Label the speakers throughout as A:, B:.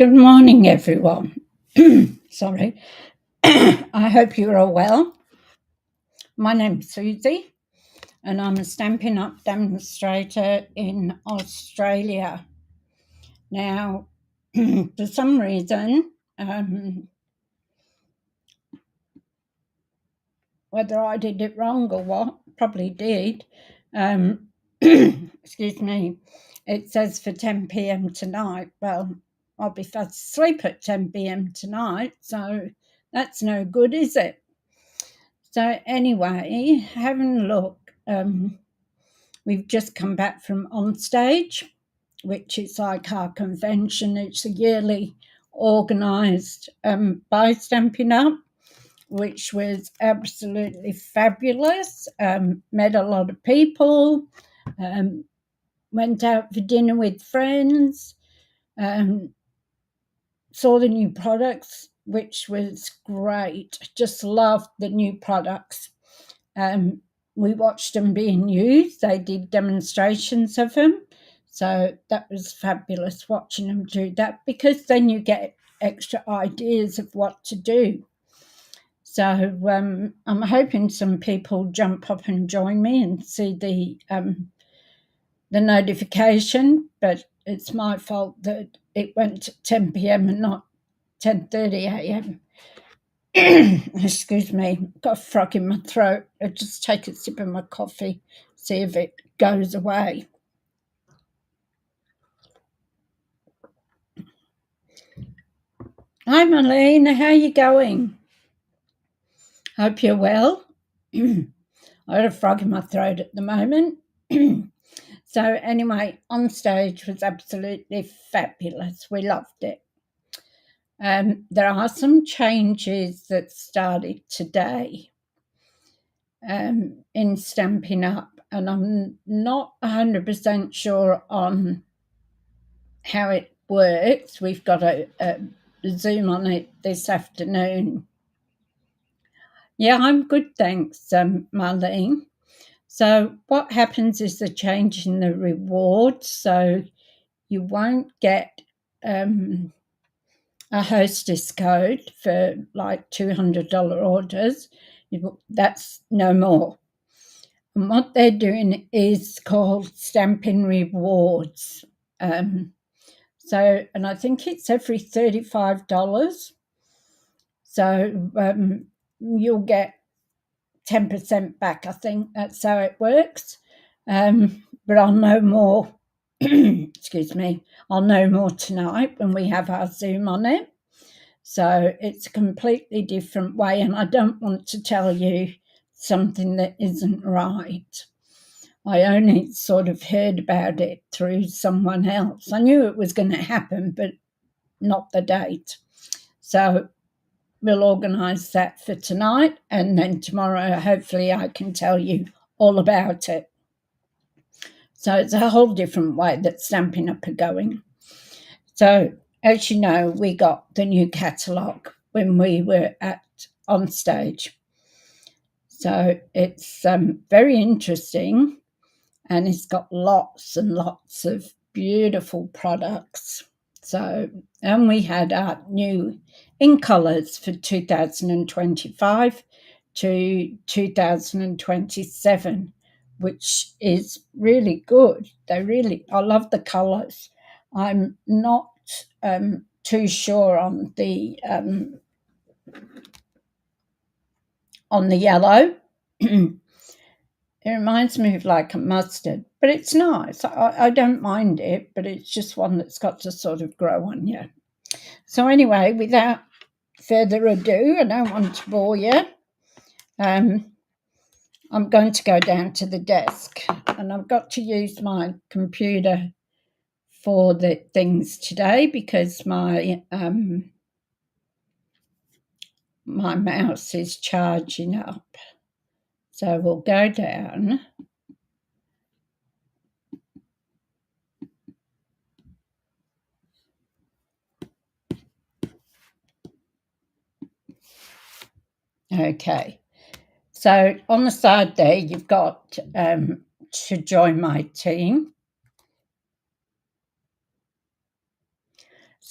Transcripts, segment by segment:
A: Good morning, everyone. Sorry. I hope you're all well. My name's Suzie, and I'm a Stampin' Up demonstrator in Australia. Now, for some reason, whether I did it wrong or what, probably did, excuse me, it says for 10 p.m. tonight. Well, I'll be fast asleep at 10 p.m. tonight, so that's no good, is it? So anyway, having a look, we've just come back from On Stage, which is like our convention. It's a yearly organised by Stampin' Up, which was absolutely fabulous. Met a lot of people, went out for dinner with friends, saw the new products, which was great. Just loved the new products. We watched them being used. They did demonstrations of them. So that was fabulous watching them do that, because then you get extra ideas of what to do. So I'm hoping some people jump up and join me and see the notification, but it's my fault that it went to 10 p.m. and not 10:30 a.m. Excuse me, got a frog in my throat. I'll just take a sip of my coffee, see if it goes away. Hi, Marlene, how are you going? Hope you're well. I got a frog in my throat at the moment. So anyway, On Stage was absolutely fabulous. We loved it. There are some changes that started today in Stampin' Up, and I'm not 100% sure on how it works. We've got a Zoom on it this afternoon. Yeah, I'm good, thanks, Marlene. So what happens is the change in the rewards. So you won't get a hostess code for like $200 orders. That's no more. And what they're doing is called Stampin' Rewards. And I think it's every $35. So you'll get 10% back. I think that's how it works. But I'll know more. Excuse me. I'll know more tonight when we have our Zoom on it. So it's a completely different way, and I don't want to tell you something that isn't right. I only sort of heard about it through someone else. I knew it was going to happen, but not the date. So we'll organise that for tonight, and then tomorrow hopefully I can tell you all about it. So it's a whole different way that Stampin' Up are going. So as you know, we got the new catalogue when we were On Stage. So it's very interesting, and it's got lots and lots of beautiful products. So, and we had our new in colours for 2025 to 2027, which is really good. I love the colours. I'm not too sure on the yellow. It reminds me of like a mustard, but it's nice. I don't mind it, but it's just one that's got to sort of grow on you. So anyway, without further ado, I don't want to bore you. I'm going to go down to the desk, and I've got to use my computer for the things today because my mouse is charging up. So we'll go down. Okay. So on the side there, you've got to join my team.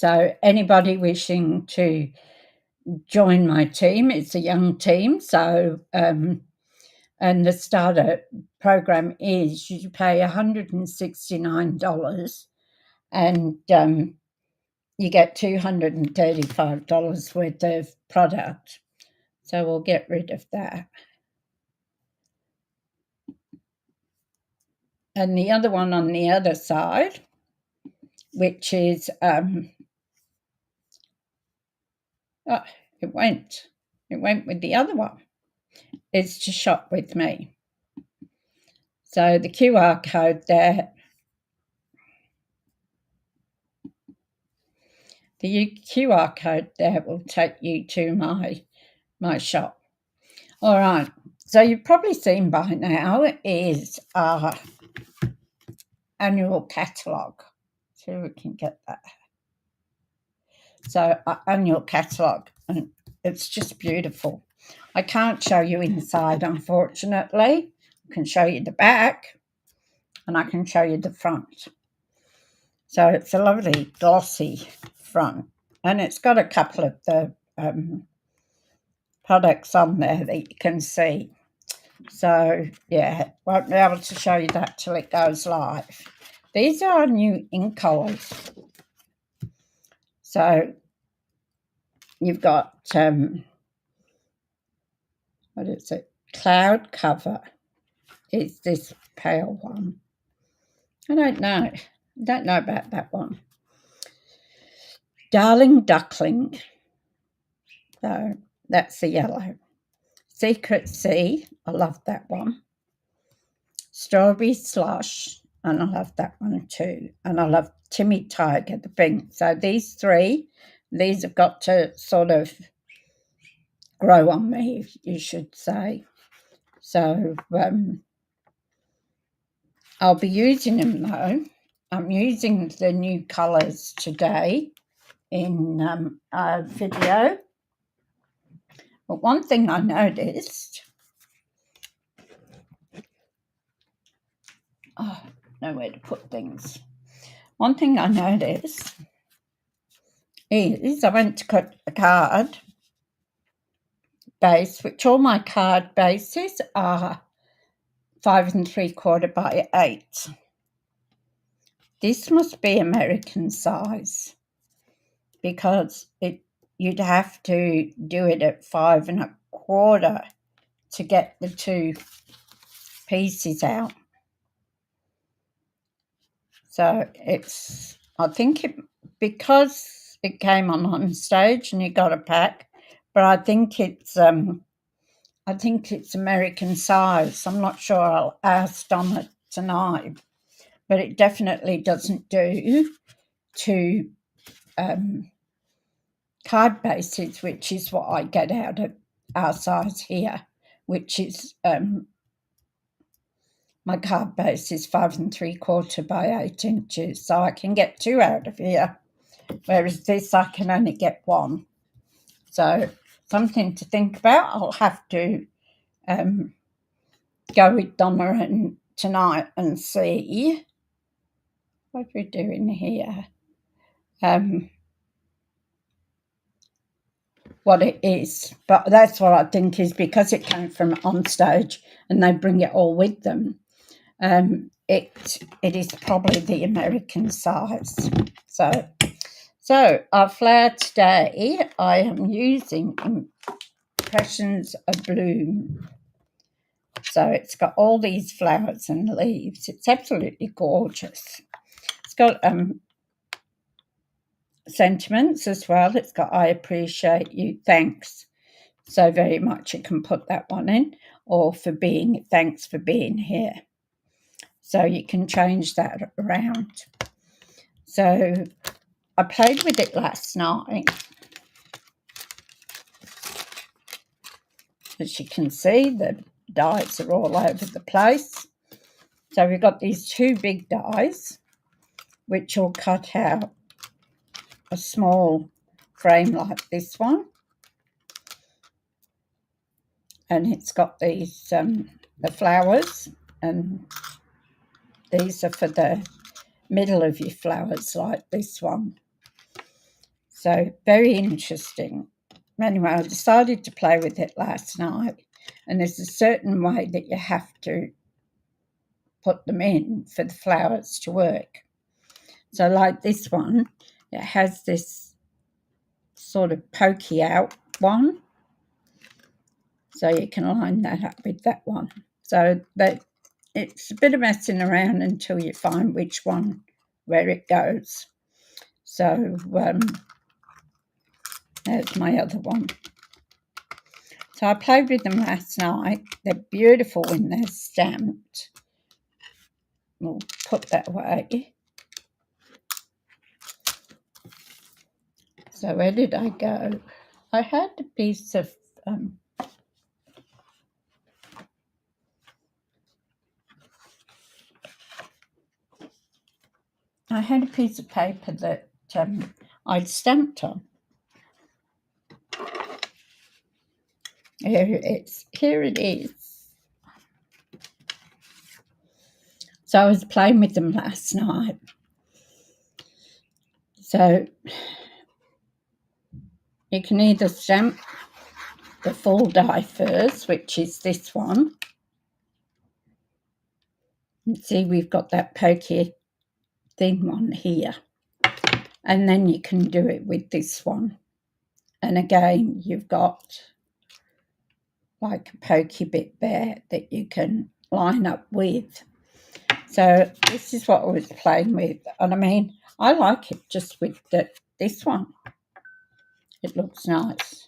A: So anybody wishing to join my team, it's a young team, so and the starter program is you pay $169 and you get $235 worth of product. So we'll get rid of that. And the other one on the other side, which is it went with the other one, is to shop with me. So the QR code there, will take you to my shop. All right, so you've probably seen by now is our annual catalogue. See if we can get that. So our annual catalogue, and it's just beautiful. I can't show you inside, unfortunately. I can show you the back and I can show you the front. So it's a lovely glossy front, and it's got a couple of the products on there that you can see. So yeah, won't be able to show you that till it goes live. These are our new ink colours. So you've got what is it? Cloud Cover is this pale one. I don't know about that one. Darling Duckling. So that's the yellow. Secret Sea, I love that one. Strawberry Slush, and I love that one too. And I love Timmy Tiger, the pink. So these have got to sort of grow on me, you should say. So I'll be using them though. I'm using the new colours today in a video. But one thing I noticed, nowhere to put things. One thing I noticed is I went to cut a card base, which all my card bases are 5 3/4 by 8. This must be American size because you'd have to do it at 5 1/4 to get the two pieces out. So I think because it came on stage and you got a pack, but I think it's American size. I'm not sure. I'll ask on it tonight, but it definitely doesn't do to card bases, which is what I get out of our size here, which is my card base is 5 3/4 by 8 inches, so I can get 2 out of here, whereas this I can only get 1. So something to think about. I'll have to go with Donna tonight and see what we're doing here. What it is, but that's what I think is because it came from on stage and they bring it all with them. It is probably the American size. So our flower today, I am using Impressions of Bloom. So it's got all these flowers and leaves. It's absolutely gorgeous. It's got sentiments as well. It's got I appreciate you, thanks so very much. You can put that one in, or thanks for being here. So you can change that around. So I played with it last night. As you can see, the dies are all over the place. So we've got these 2 big dies, which will cut out a small frame like this one. And it's got these, the flowers, and these are for the middle of your flowers like this one. So very interesting. Anyway, I decided to play with it last night, and there's a certain way that you have to put them in for the flowers to work. So like this one, it has this sort of pokey out one. So you can line that up with that one. So that it's a bit of messing around until you find which one where it goes. So there's my other one. So I played with them last night. They're beautiful when they're stamped. We'll put that away. So where did I go? I had a piece of paper that I'd stamped on. Here it is. Here it is. So I was playing with them last night. So you can either stamp the full die first, which is this one. You see, we've got that pokey thin one here. And then you can do it with this one. And again, you've got like a pokey bit there that you can line up with. So this is what I was playing with. And I mean, I like it just with this one. It looks nice.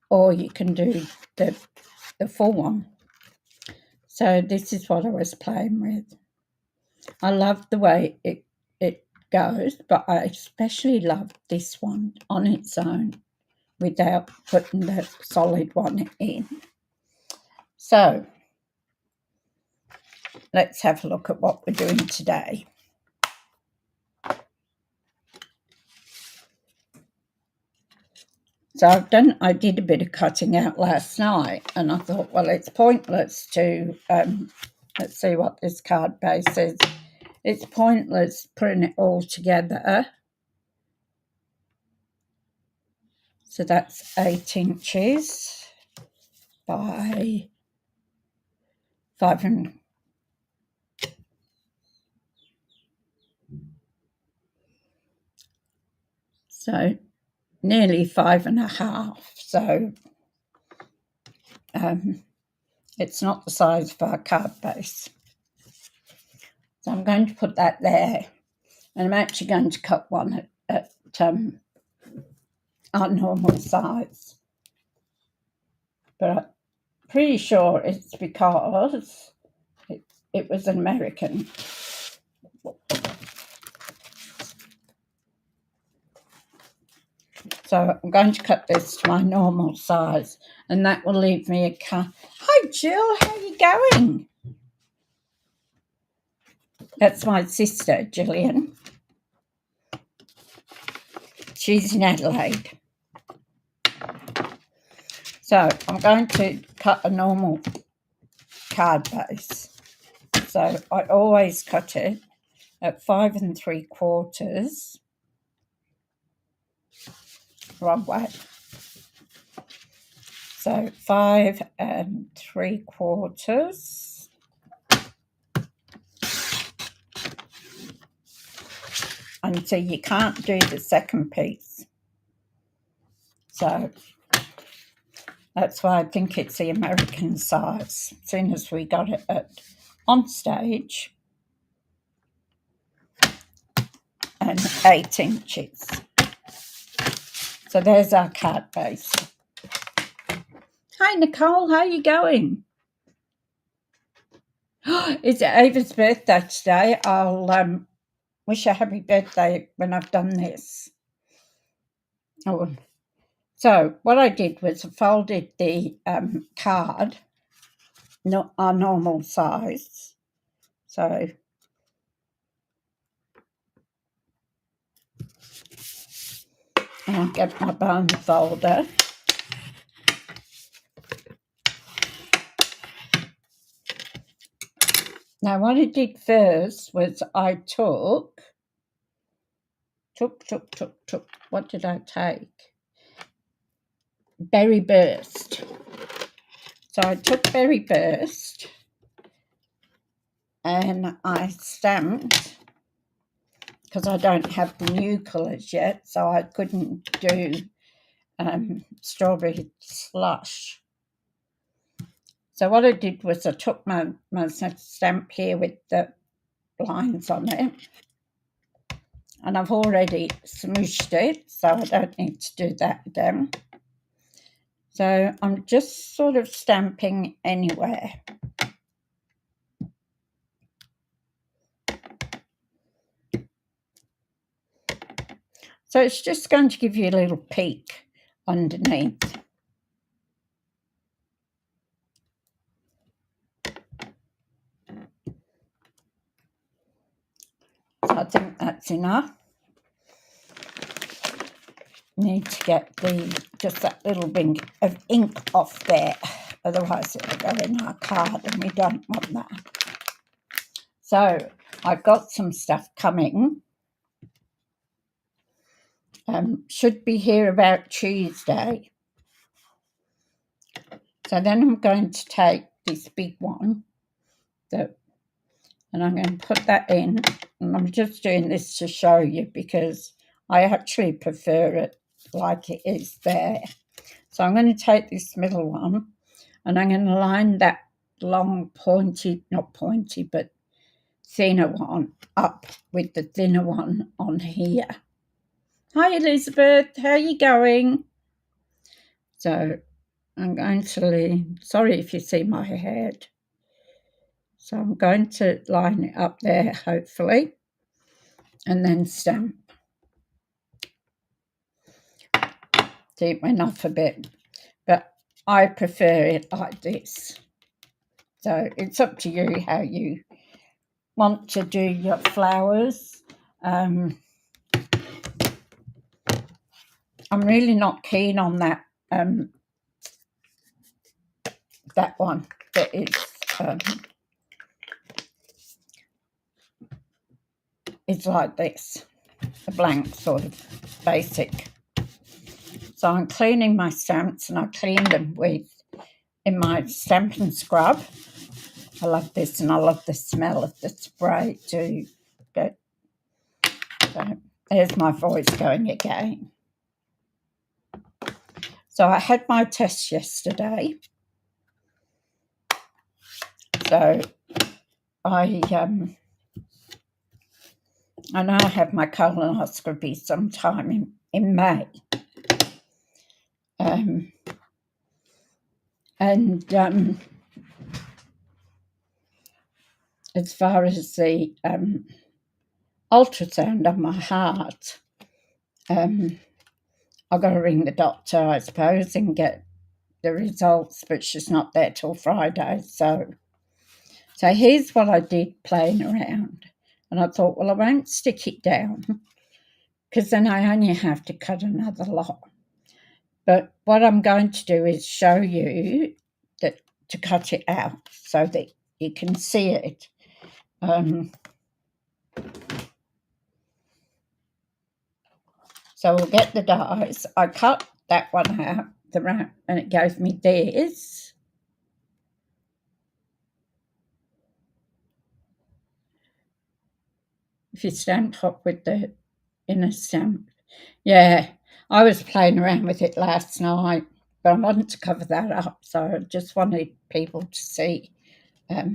A: Or you can do the full one. So this is what I was playing with. I love the way it goes, but I especially love this one on its own without putting the solid one in. So let's have a look at what we're doing today. So I did a bit of cutting out last night, and I thought, well, it's pointless to, let's see what this card base is. It's pointless putting it all together. So that's 8 inches by 5 and so nearly 5.5. So it's not the size of our card base. So I'm going to put that there, and I'm actually going to cut one at our normal size. But I'm pretty sure it's because it was an American. So I'm going to cut this to my normal size, and that will leave me a cut. Hi, Jill. How are you going? That's my sister, Gillian. She's in Adelaide. So I'm going to cut a normal card base. So I always cut it at 5 3/4. Wrong way. So 5 3/4. And so you can't do the second piece. So that's why I think it's the American size. As soon as we got it on stage, and 8 inches. So there's our card base. Hi, Nicole. How are you going? It's Ava's birthday today. I'll wish her happy birthday when I've done this. Oh, so what I did was I folded the card, not our normal size. So I'll get my bone folder. Now what I did first was I took What did I take? Berry Burst. So I took Berry Burst and I stamped, because I don't have the new colours yet, so I couldn't do Strawberry Slush. So what I did was I took my stamp here with the lines on it, and I've already smooshed it, so I don't need to do that again. So I'm just sort of stamping anywhere. So it's just going to give you a little peek underneath. So I think that's enough. Need to get just that little bit of ink off there, otherwise it'll go in our card and we don't want that. So I've got some stuff coming. Should be here about Tuesday. So then I'm going to take this big one, and I'm going to put that in, and I'm just doing this to show you because I actually prefer it like it is there. So I'm going to take this middle one and I'm going to line that long pointy, not pointy, but thinner one up with the thinner one on here. Hi Elizabeth, how are you going? So I'm going to sorry if you see my head. So I'm going to line it up there, hopefully, and then stamp. See, it went off a bit, but I prefer it like this. So it's up to you how you want to do your flowers. I'm really not keen on that that one that is it's like this, a blank sort of basic. So I'm cleaning my stamps, and I clean them in my Stampin' scrub. I love this, and I love the smell of the spray too. But so there's my voice going again. So I had my test yesterday. So I know I have my colonoscopy sometime in May. As far as the ultrasound on my heart, I've got to ring the doctor, I suppose, and get the results, but she's not there till Friday. So here's what I did playing around. And I thought, well, I won't stick it down because then I only have to cut another lot. But what I'm going to do is show you that to cut it out so that you can see it. So we'll get the dies. I cut that one out, the round, and it gave me this. If you stamp up with the inner stamp. Yeah, I was playing around with it last night, but I wanted to cover that up, so I just wanted people to see that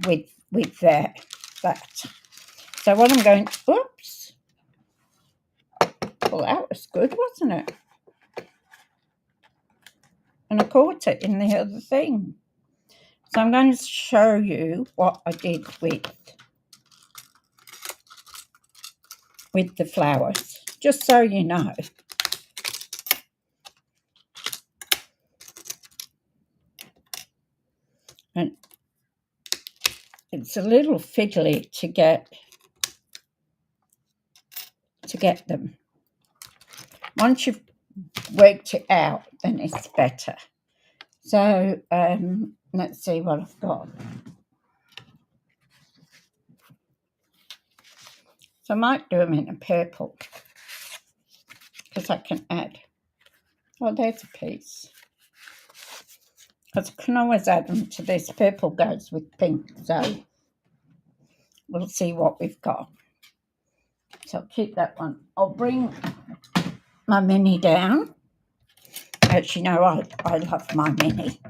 A: with that. So what I'm going, oops. Well, that was good, wasn't it? And I caught it in the other thing. So I'm going to show you what I did with the flowers, just so you know. And it's a little fiddly to get them. Once you've worked it out, then it's better. So let's see what I've got. So I might do them in a purple because I can add. Oh, there's a piece. Because I can always add them to this. Purple goes with pink, so we'll see what we've got. So I'll keep that one. I'll bring my mini down. As you know, I love my mini.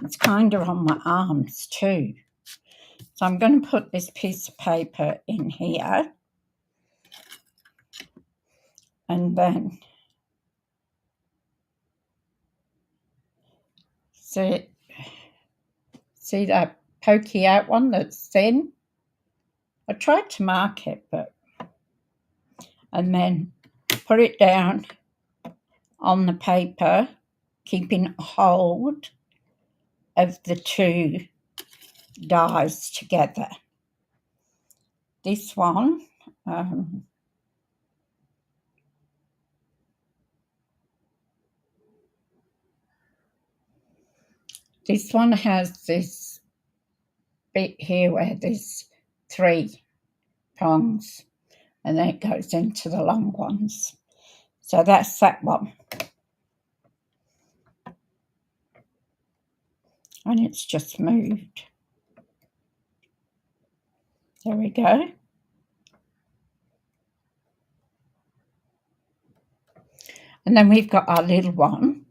A: It's kind of on my arms too. So I'm going to put this piece of paper in here. And then see that pokey out one that's thin? I tried to mark it, and then put it down on the paper, keeping hold of the two dies together. This one, has this bit here where there's 3 prongs, and then it goes into the long ones. So that's that one. And it's just moved. There we go. And then we've got our little one.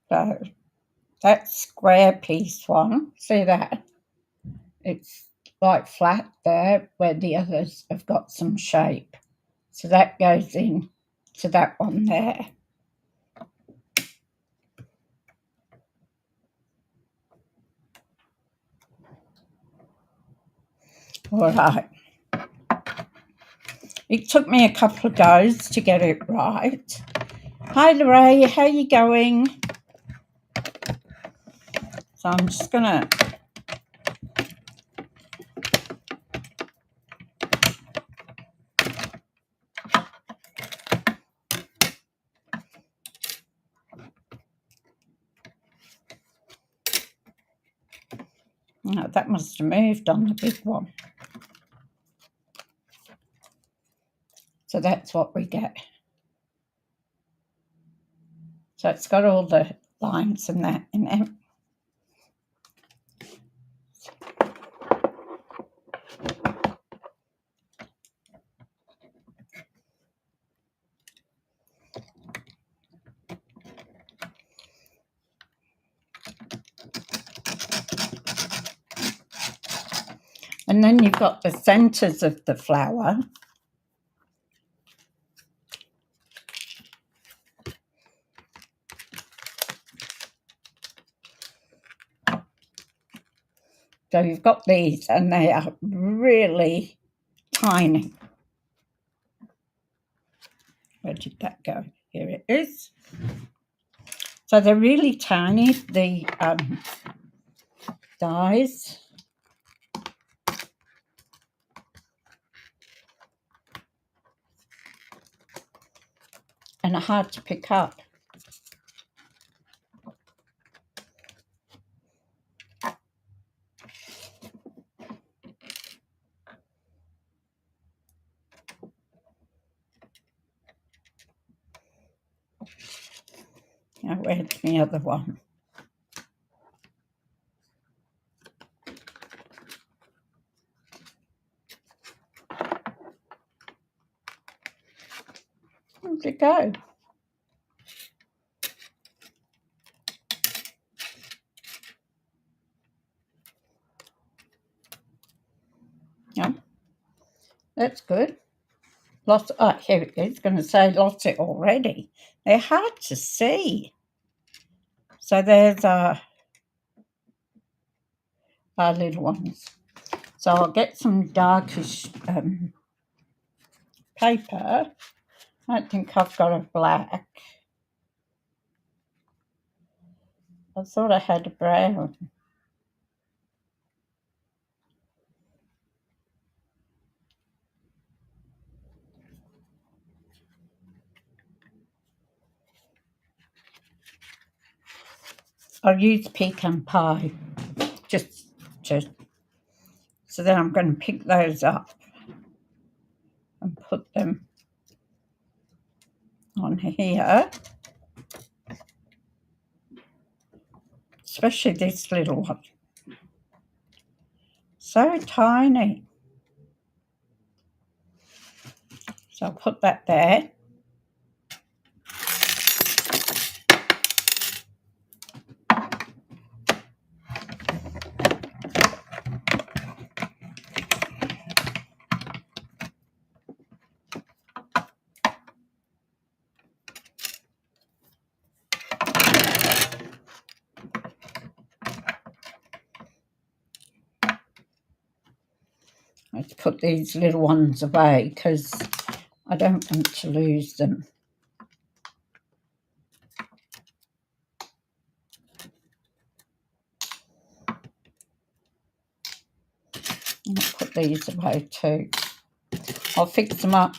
A: So that square piece one, see that? It's like flat there where the others have got some shape. So that goes in to that one there. All right. It took me a couple of goes to get it right. Hi, Lorraine, how you going? So I'm just going to oh, that must have moved on the big one. So that's what we get. So it's got all the lines and that in it. And then you've got the centres of the flower. So you've got these, and they are really tiny. Where did that go? Here it is. So they're really tiny, the dies. And are hard to pick up. Now, where's the other one? Where'd it go? Yeah, that's good. Lost. Oh, here it is. Going to say lost it already. They're hard to see. So there's our little ones. So I'll get some darkish paper. I don't think I've got a black. I thought I had a brown. I'll use pecan pie just to, so then I'm going to pick those up and put them on here, especially this little one. So tiny. So I'll put that there. Let's put these little ones away because I don't want to lose them. I'll put these away too. I'll fix them up.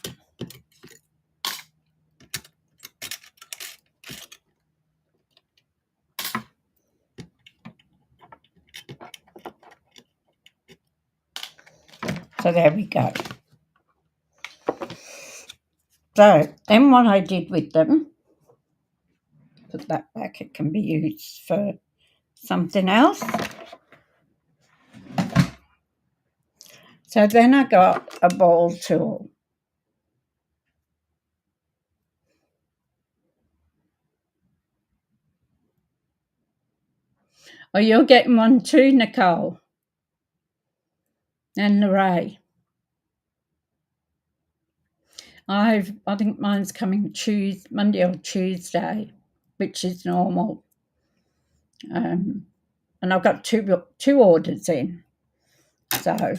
A: So there we go. So then what I did with them, put that back, it can be used for something else. So then I got a ball tool. Oh, you're getting one too, Nicole and Lorraine. I think mine's coming Monday or Tuesday, which is normal. And I've got two orders in, so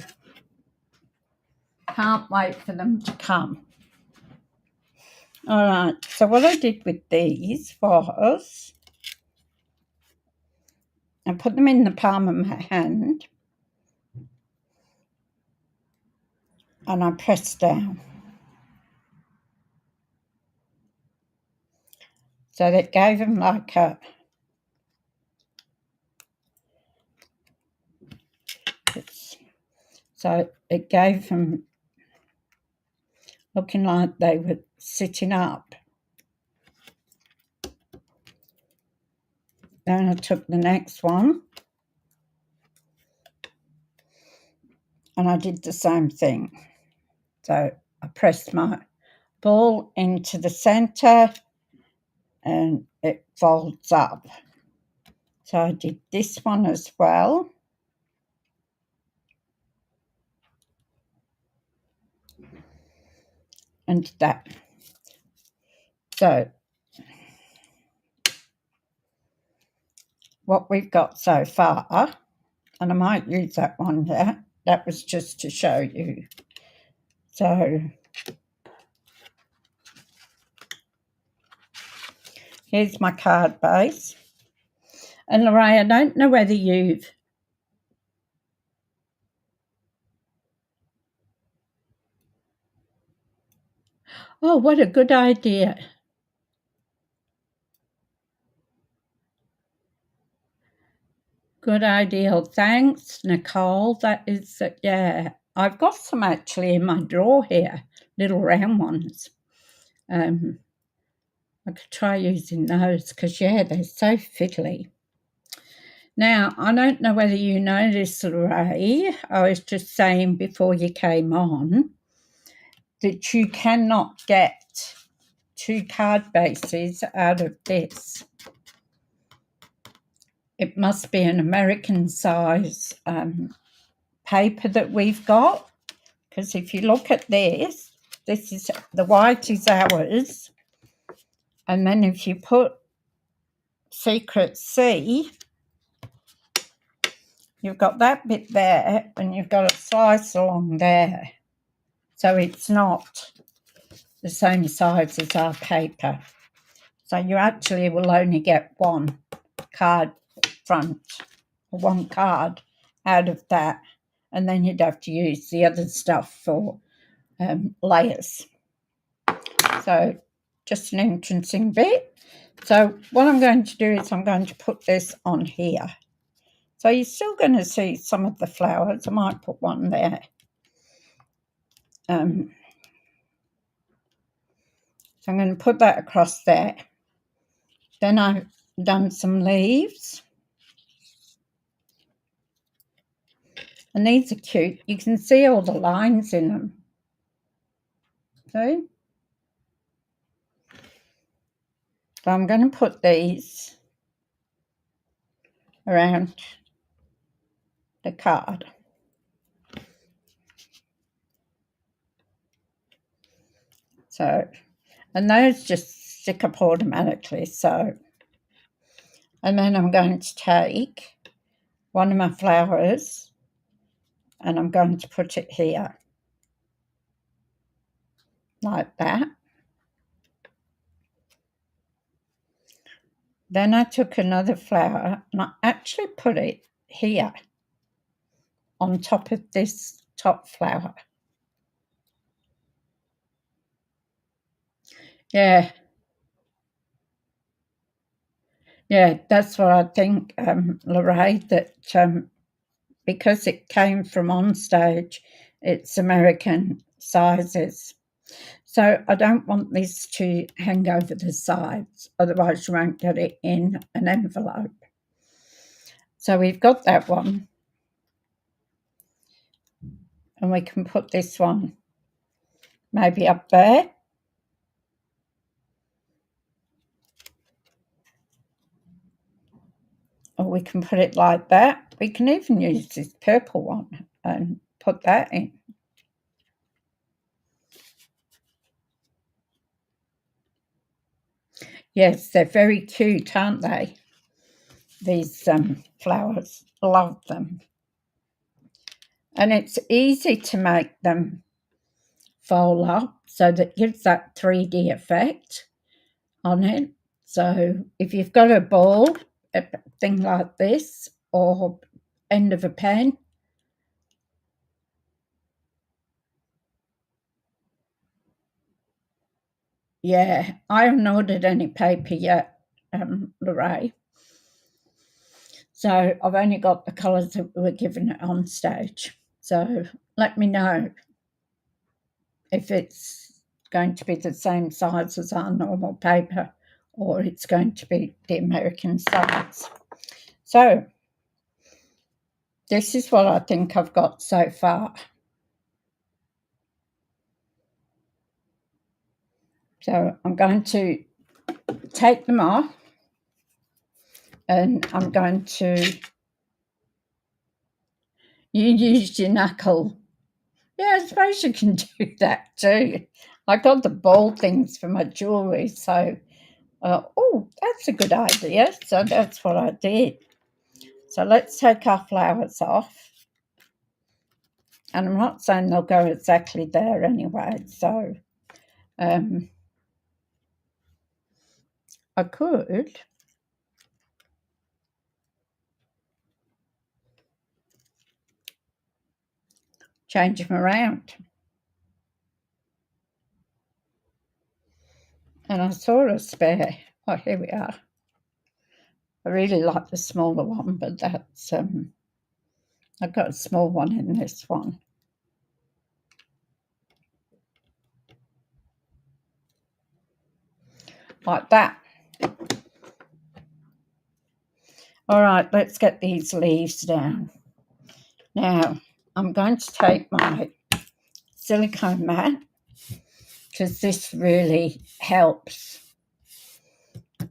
A: can't wait for them to come. All right, so what I did with these was I put them in the palm of my hand and I pressed down. So that gave them like a, so it gave them looking like they were sitting up. Then I took the next one and I did the same thing. So I pressed my ball into the centre and it folds up. So I did this one as well. And that. So what we've got so far, and I might use that one there, that was just to show you. So here's my card base. And Lorraine, I don't know whether you've oh, what a good idea. Good idea. Thanks, Nicole. That is, yeah. I've got some actually in my drawer here, little round ones. I could try using those because, yeah, they're so fiddly. Now, I don't know whether you know this, Ray. I was just saying before you came on that you cannot get two card bases out of this. It must be an American size paper that we've got, because if you look at this is the white is ours, and then if you put Secret C, you've got that bit there and you've got a slice along there, so it's not the same size as our paper. So you actually will only get one card front, one card out of that, and then you'd have to use the other stuff for layers. So just an interesting bit. So what I'm going to do is I'm going to put this on here. So you're still going to see some of the flowers. I might put one there. So I'm going to put that across there. Then I've done some leaves. And these are cute. You can see all the lines in them. See? So I'm going to put these around the card. So, and those just stick up automatically. So, and then I'm going to take one of my flowers and I'm going to put it here like that. Then I took another flower and I actually put it here on top of this top flower. Yeah, that's what I think, Lorraine, that because it came from on stage, it's American sizes. So I don't want this to hang over the sides, otherwise you won't get it in an envelope. So we've got that one. And we can put this one maybe up there. Or we can put it like that. We can even use this purple one and put that in. Yes, they're very cute, aren't they? These flowers. Love them. And it's easy to make them fold up, so that gives that 3D effect on it. So if you've got a ball, a thing like this, or end of a pen, yeah, I haven't ordered any paper yet, Lorraine. So I've only got the colours that were given on stage. So let me know if it's going to be the same size as our normal paper or it's going to be the American size. So this is what I think I've got so far. So I'm going to take them off and I'm going to, you used your knuckle. Yeah, I suppose you can do that too. I got the ball things for my jewellery, so, oh, that's a good idea. So that's what I did. So let's take our flowers off. And I'm not saying they'll go exactly there anyway, so I could change them around. And I saw a spare. Oh, here we are. I really like the smaller one, but that's, I've got a small one in this one. Like that. All right, let's get these leaves down. Now, I'm going to take my silicone mat because this really helps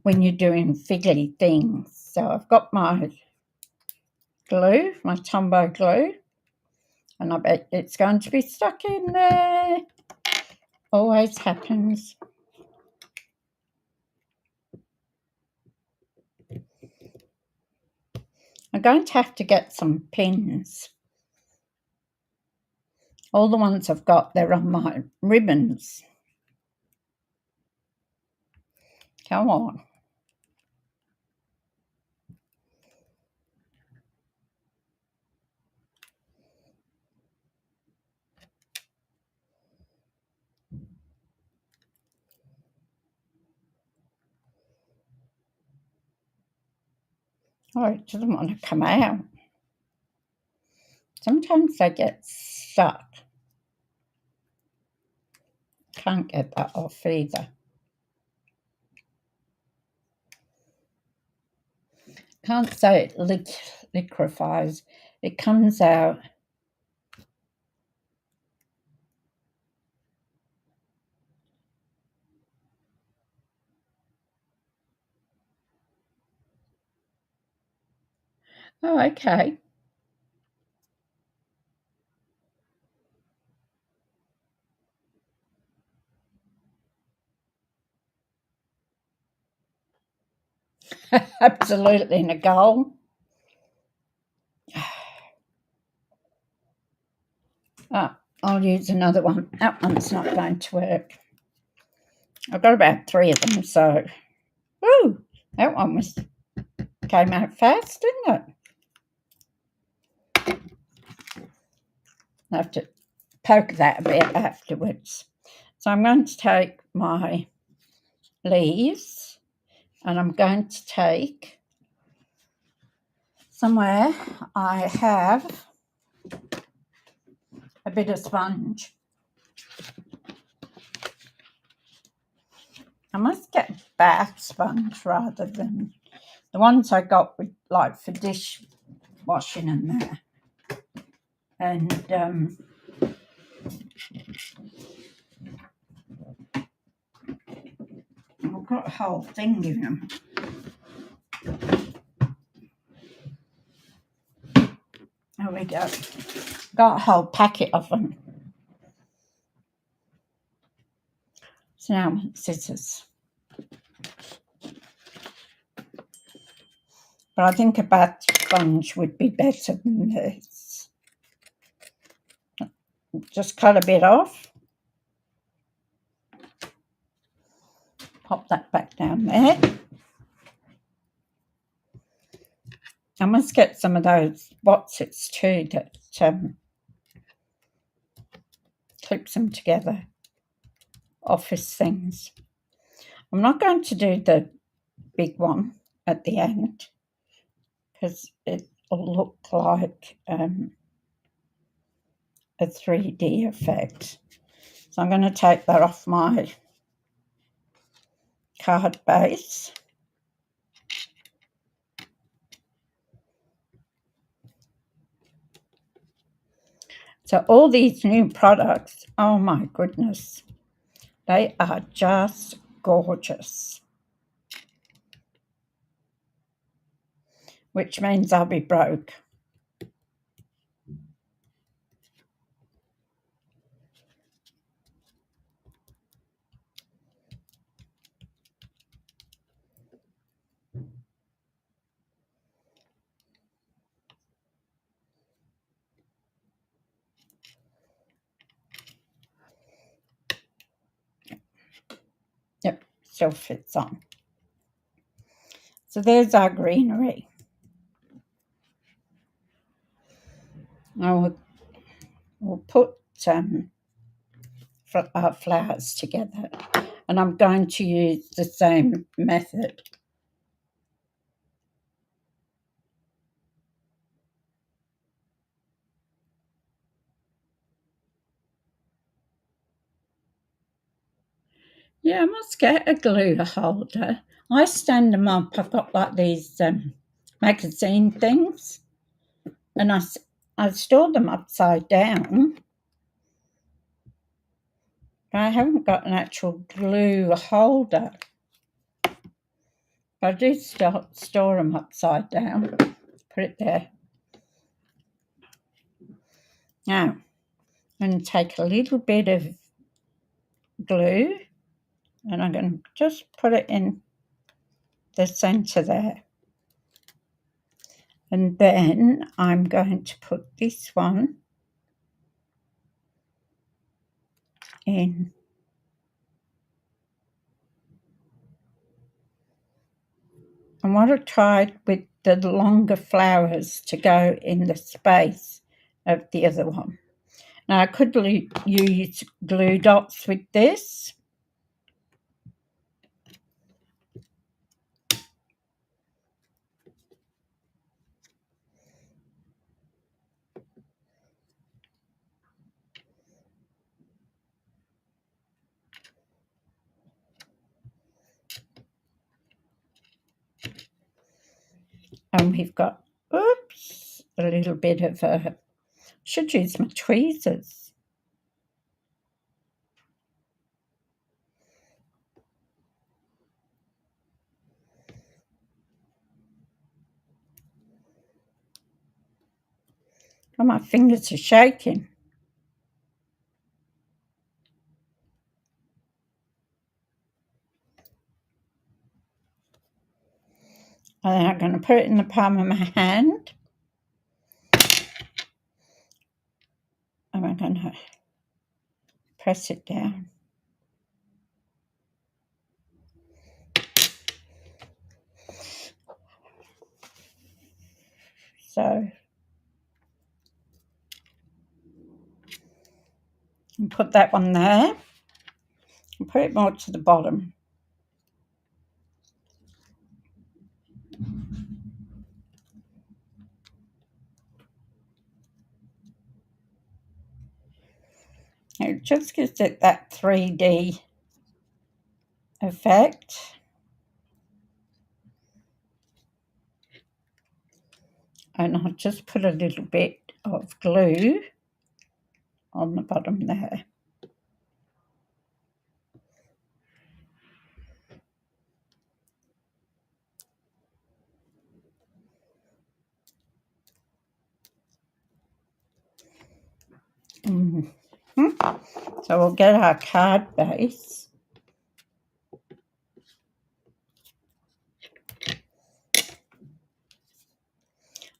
A: when you're doing fiddly things. So I've got my glue, my Tombow glue, and I bet it's going to be stuck in there. Always happens. I'm going to have to get some pins. All the ones I've got, they're on my ribbons. Come on. Oh, it doesn't want to come out. Sometimes they get stuck. Can't get that off either. Can't say it liquefies. It comes out. Oh, okay. Absolutely, Nicole. Oh, I'll use another one. That one's not going to work. I've got about 3 of them, so... Woo! That one came out fast, didn't it? I have to poke that a bit afterwards. So I'm going to take my leaves and I'm going to take somewhere I have a bit of sponge. I must get bath sponge rather than the ones I got with, like, for dish washing and that. And I've got a whole thing in them. There we go. Got a whole packet of them. So now I want scissors. But I think a bath sponge would be better than this. Just cut a bit off. Pop that back down there. I must get some of those Watsits too that clips them together. Office things. I'm not going to do the big one at the end because it will look like a 3D effect. So I'm going to take that off my card base. So all these new products, oh my goodness, they are just gorgeous. Which means I'll be broke. Yep, still fits on. So there's our greenery. Now we'll put our flowers together, and I'm going to use the same method. Yeah, I must get a glue holder. I stand them up. I've got like these magazine things, and I store them upside down. But I haven't got an actual glue holder. I do store them upside down. Put it there. Now, I'm going to take a little bit of glue and I'm going to just put it in the centre there. And then I'm going to put this one in. I want to try with the longer flowers to go in the space of the other one. Now, I could use glue dots with this. And we've got, oops, a little bit of should use my tweezers. Oh, my fingers are shaking. And then I'm going to put it in the palm of my hand. And I'm going to press it down. So, and put that one there. And put it more to the bottom. It just gives it that 3D effect. And I'll just put a little bit of glue on the bottom there. So we'll get our card base.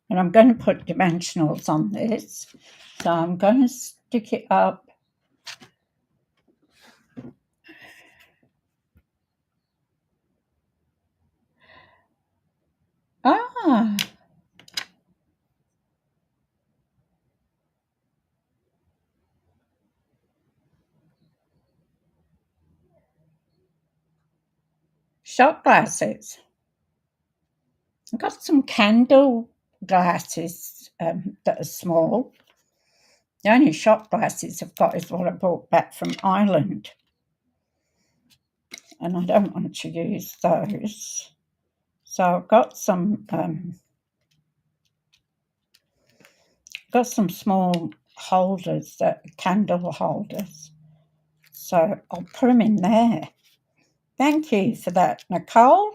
A: And I'm going to put dimensionals on this. So I'm going to stick it up. Ah, shot glasses. I've got some candle glasses that are small. The only shot glasses I've got is what I brought back from Ireland. And I don't want to use those. So I've got some small holders, that candle holders. So I'll put them in there. Thank you for that, Nicole.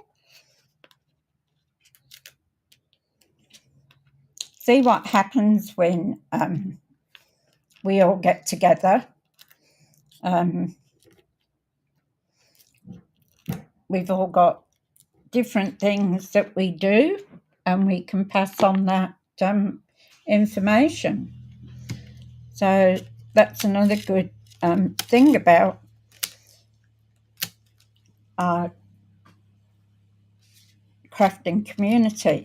A: See what happens when we all get together. We've all got different things that we do, and we can pass on that information. So that's another good thing about our crafting community.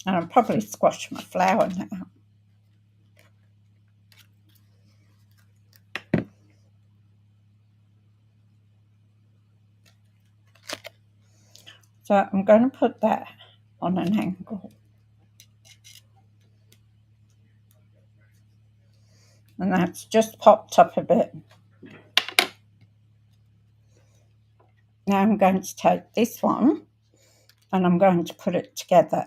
A: And I'll probably squash my flour now. So I'm going to put that on an angle. And that's just popped up a bit. Now I'm going to take this one and I'm going to put it together.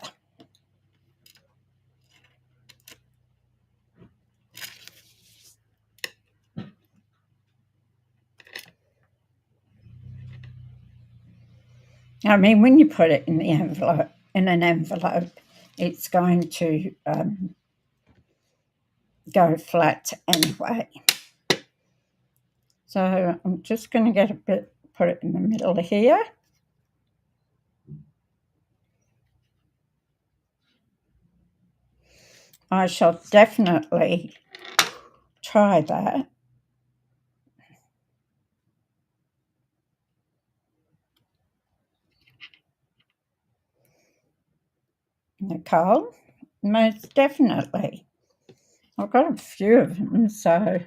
A: I mean, when you put it in an envelope, it's going to go flat anyway. So I'm just going to get a bit, put it in the middle here. I shall definitely try that. Nicole, most definitely. I've got a few of them, so.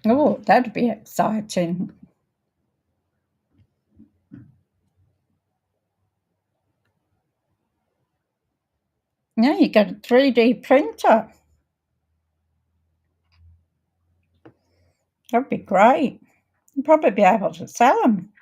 A: Oh, that'd be exciting. Yeah, you get a 3D printer. That'd be great. You'd probably be able to sell them.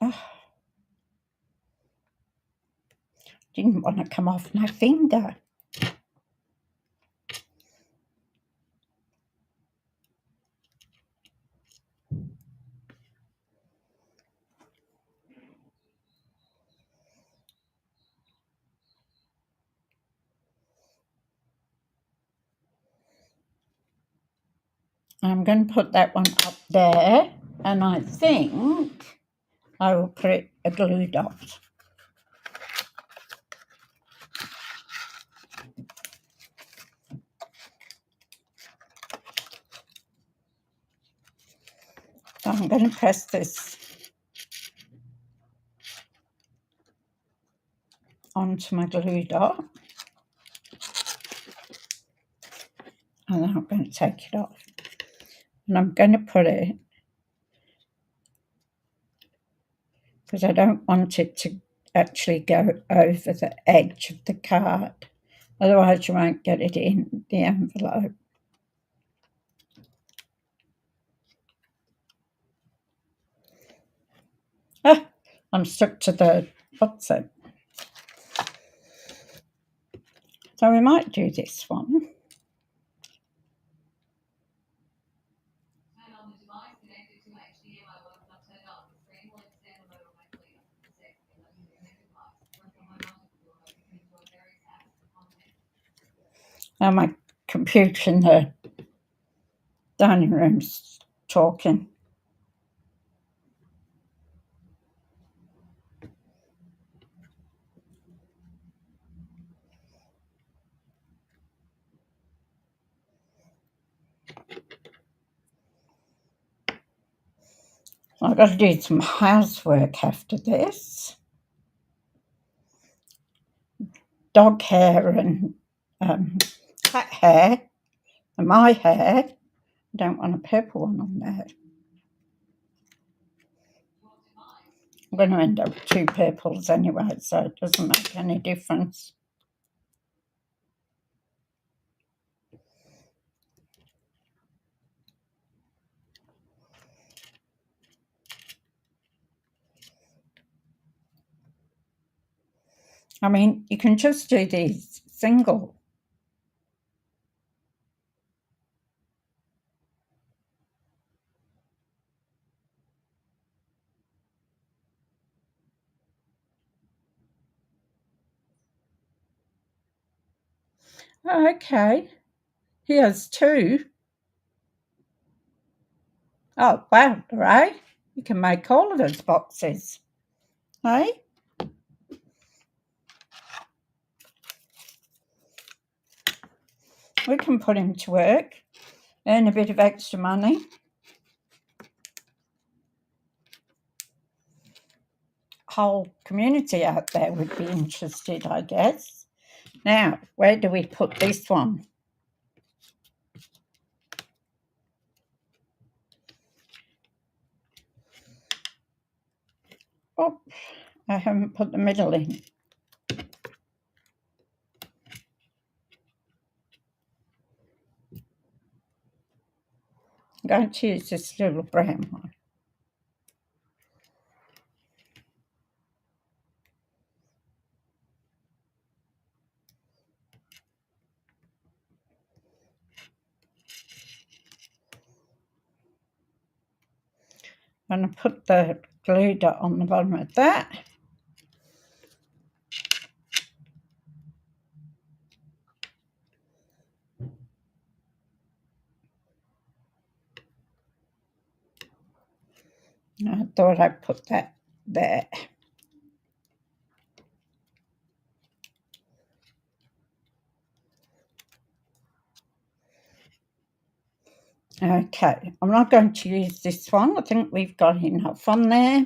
A: Oh, didn't want to come off my finger. I'm going to put that one up there, and I think I will put a glue dot. So I'm going to press this onto my glue dot, and then I'm going to take it off. And I'm going to put it, because I don't want it to actually go over the edge of the card. Otherwise you won't get it in the envelope. Ah, I'm stuck to the, what's it? So we might do this one. Now my computer in the dining room's talking. I've got to do some housework after this. Dog hair and cat hair and my hair. I don't want a purple one on there. I'm going to end up with 2 purples anyway, so it doesn't make any difference. I mean, you can just do these single. Oh, okay. He has 2. Oh, wow, right? You can make all of those boxes. Hey? We can put him to work, earn a bit of extra money. Whole community out there would be interested, I guess. Now, where do we put this one? Oh, I haven't put the middle in. I'm going to use this little brown one. I'm going to put the glue dot on the bottom of that. I thought I'd put that there. Okay, I'm not going to use this one. I think we've got enough on there.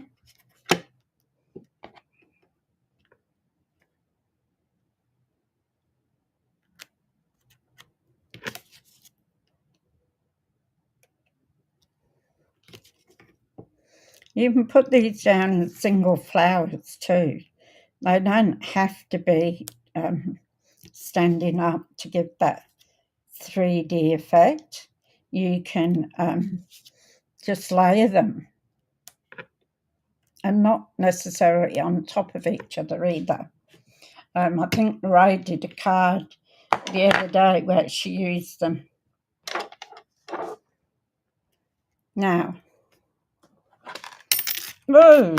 A: You can put these down as single flowers too. They don't have to be standing up to give that 3D effect. You can just layer them, and not necessarily on top of each other either. I think Ray did a card the other day where she used them. Now, whoa!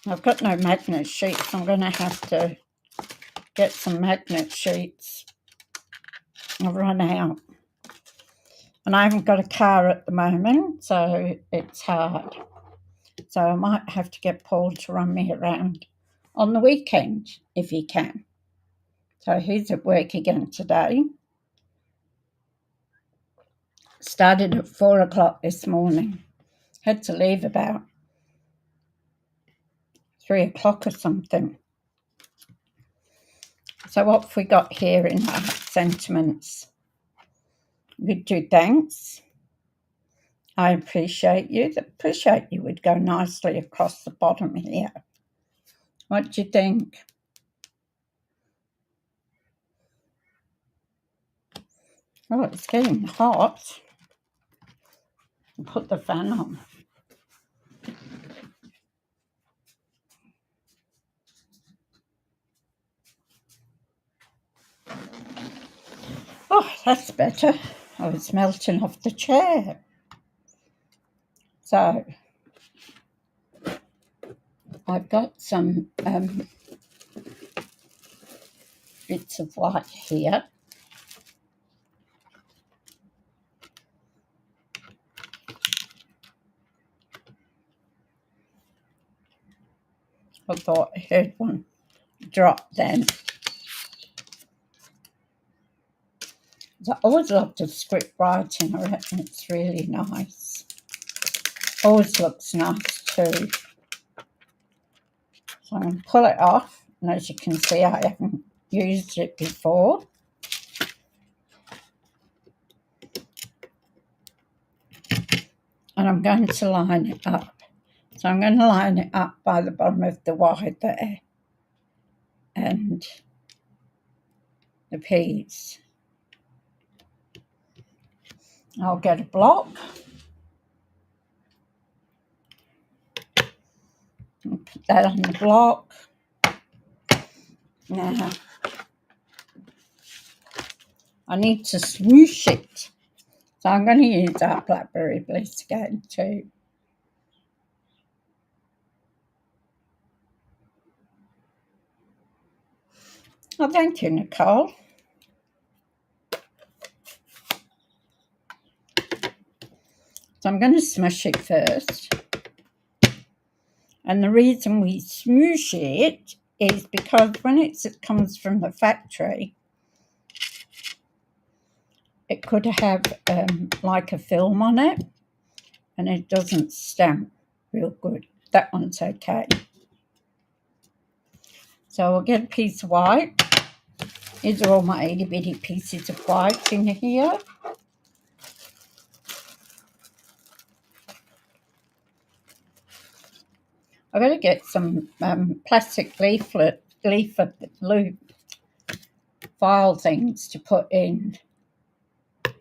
A: I've got no magnet sheets. I'm going to have to get some magnet sheets. I've run out. And I haven't got a car at the moment, so it's hard. So I might have to get Paul to run me around on the weekend, if he can. So he's at work again today. Started at 4 o'clock this morning. Had to leave about 3 o'clock or something. So what have we got here in our sentiments? We do thanks. I appreciate you. The appreciate you would go nicely across the bottom here. What do you think? Oh, it's getting hot. I'll put the fan on. Oh, that's better. I was melting off the chair. So, I've got some bits of white here. I thought I heard one drop then. I always love the script writing. I reckon it's really nice. Always looks nice too. So I'm going to pull it off. And as you can see, I haven't used it before. And I'm going to line it up. So I'm going to line it up by the bottom of the white there. And the peas. I'll get a block. And put that on the block. Now, I need to swoosh it. So I'm going to use our blackberry bliss again too. Oh, thank you, Nicole. So I'm going to smush it first. And the reason we smoosh it is because when it comes from the factory, it could have like a film on it, and it doesn't stamp real good. That one's okay. So I'll get a piece of white. These are all my itty bitty pieces of white in here. I've got to get some plastic leaf file things to put in. To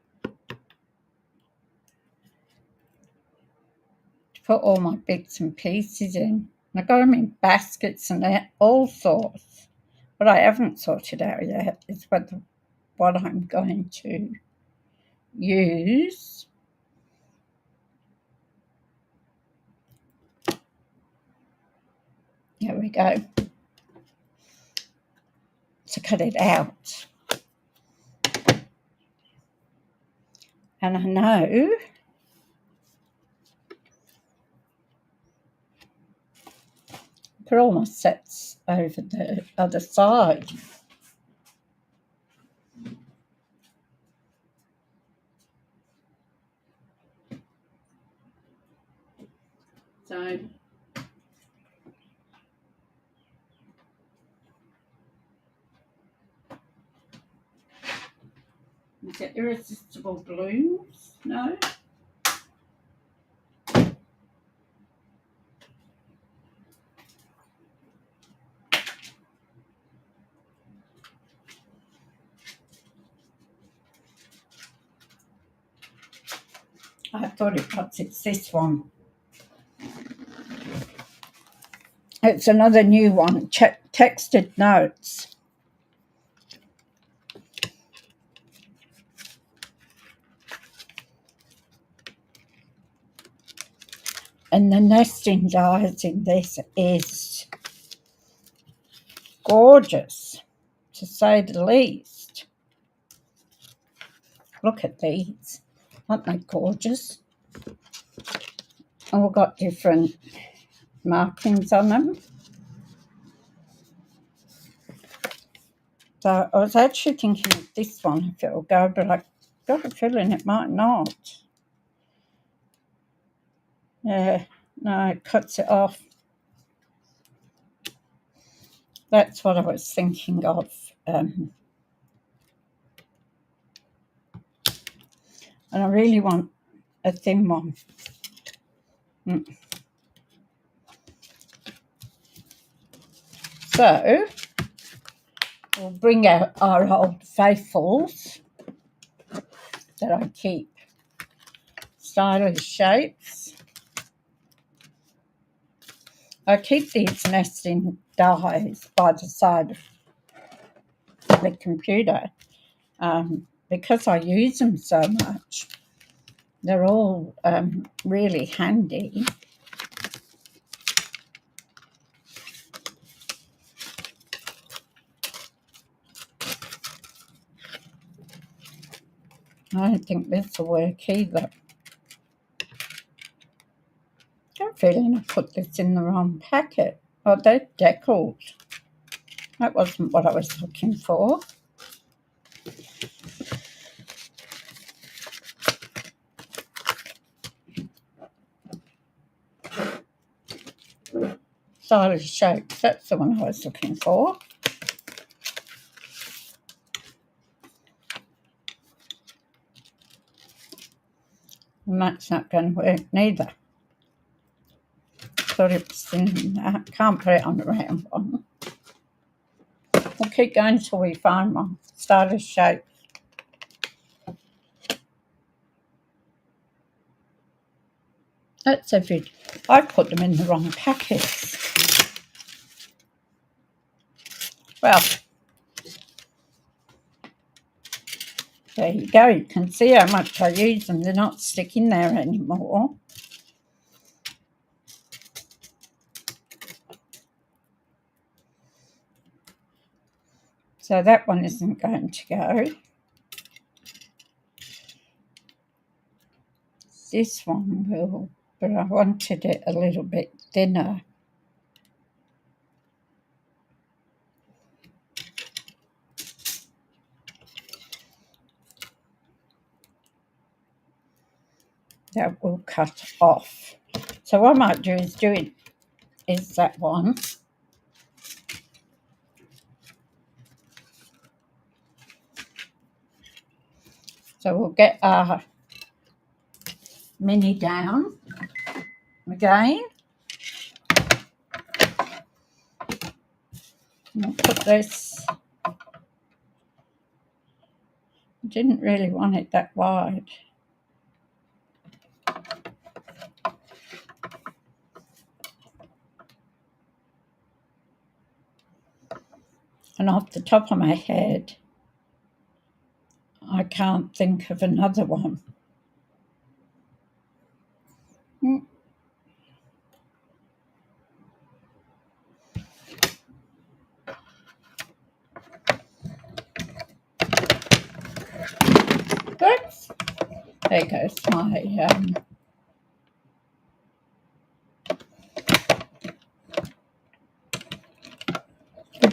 A: put all my bits and pieces in. And I've got them in baskets and all sorts. What I haven't sorted out yet is what I'm going to use. There we go. To cut it out. And I know put all my sets over the other side. So is it Irresistible Blooms? No? I thought it was. It's this one. It's another new one. Texted notes. And the nesting dies in this is gorgeous, to say the least. Look at these. Aren't they gorgeous? All got different markings on them. So I was actually thinking of this one if it'll go, but I've got a feeling it might not. Yeah, no, it cuts it off. That's what I was thinking of. And I really want a thin one. So we'll bring out our old faithfuls that I keep. Stylish Shapes. I keep these nesting dies by the side of the computer because I use them so much. They're all really handy. I don't think this will work either. I'm feeling I put this in the wrong packet. Oh, they're deckled. That wasn't what I was looking for. Stylish Shapes, that's the one I was looking for. And that's not going to work neither. Thought it was thin. I can't put it on the round one. We'll keep going until we find one. Stylish Shapes. That's every. I put them in the wrong packets. Well, there you go. You can see how much I use them. They're not sticking there anymore. So that one isn't going to go. This one will, but I wanted it a little bit thinner. That will cut off. So what I might do is that one. So we'll get our mini down again. And we'll put this. I didn't really want it that wide. And off the top of my head, I can't think of another one. Oops. There goes my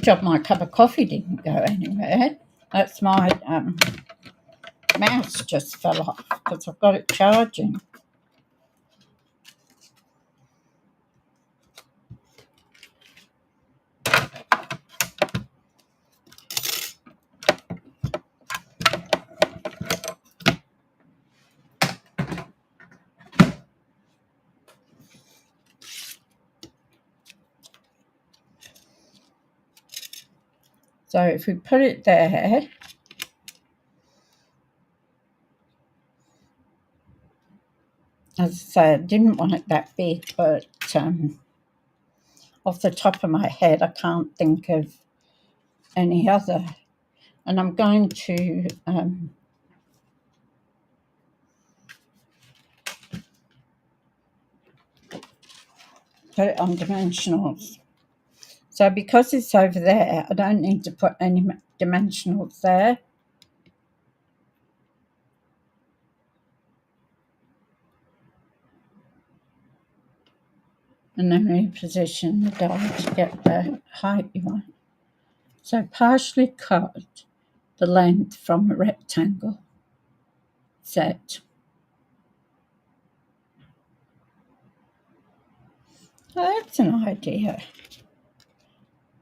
A: job my cup of coffee didn't go anywhere. That's my mouse just fell off because I've got it charging. So if we put it there, as I say, I didn't want it that big, but off the top of my head, I can't think of any other. And I'm going to put it on dimensionals. So because it's over there, I don't need to put any dimensionals there. And then reposition the die to get the height you want. So partially cut the length from a rectangle set. Oh, that's an idea.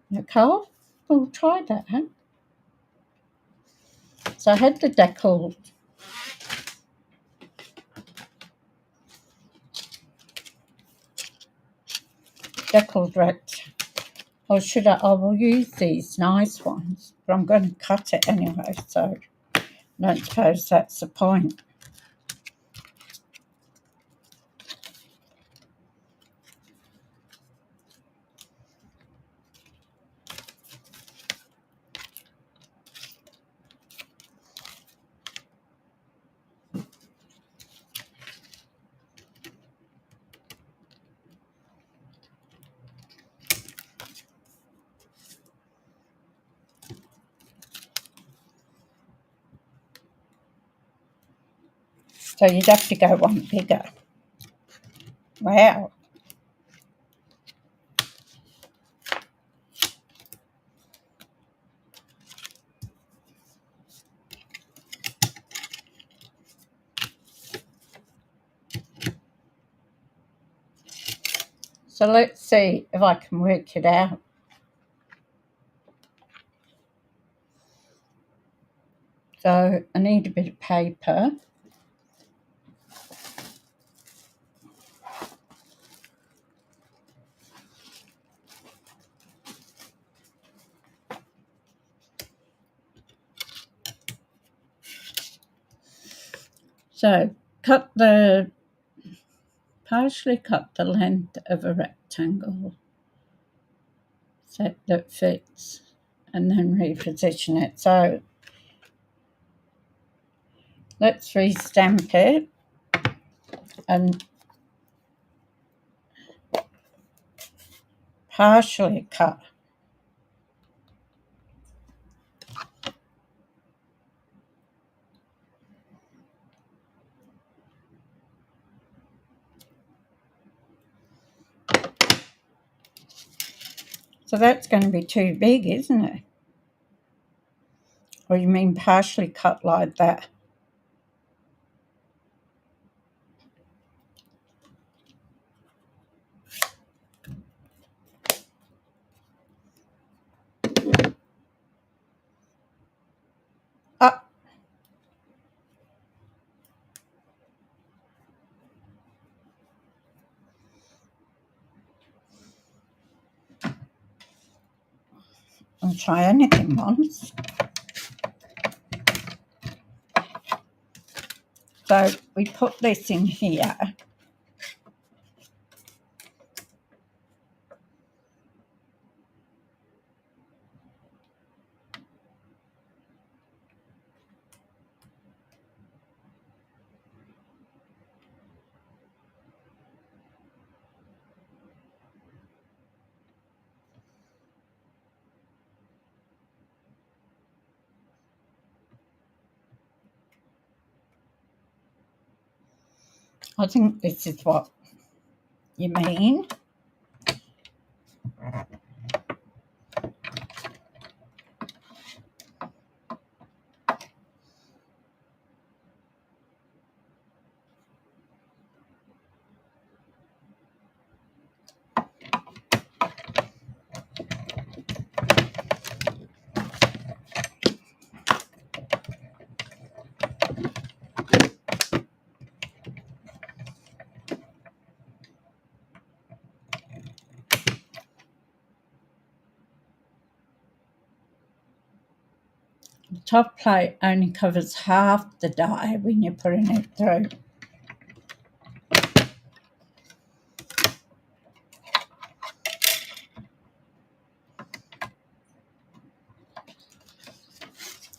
A: Nicole, we'll try that. Huh? So I had the deckled rect. Or should I will use these nice ones, but I'm going to cut it anyway, so I don't suppose that's the point. So you'd have to go one bigger. Wow. So let's see if I can work it out. So I need a bit of paper. So partially cut the length of a rectangle set that fits, and then reposition it. So let's re-stamp it and partially cut. So that's going to be too big, isn't it? Or you mean partially cut like that? I'll try anything once. So we put this in here. I think this is what you mean. top plate only covers half the die when you're putting it through.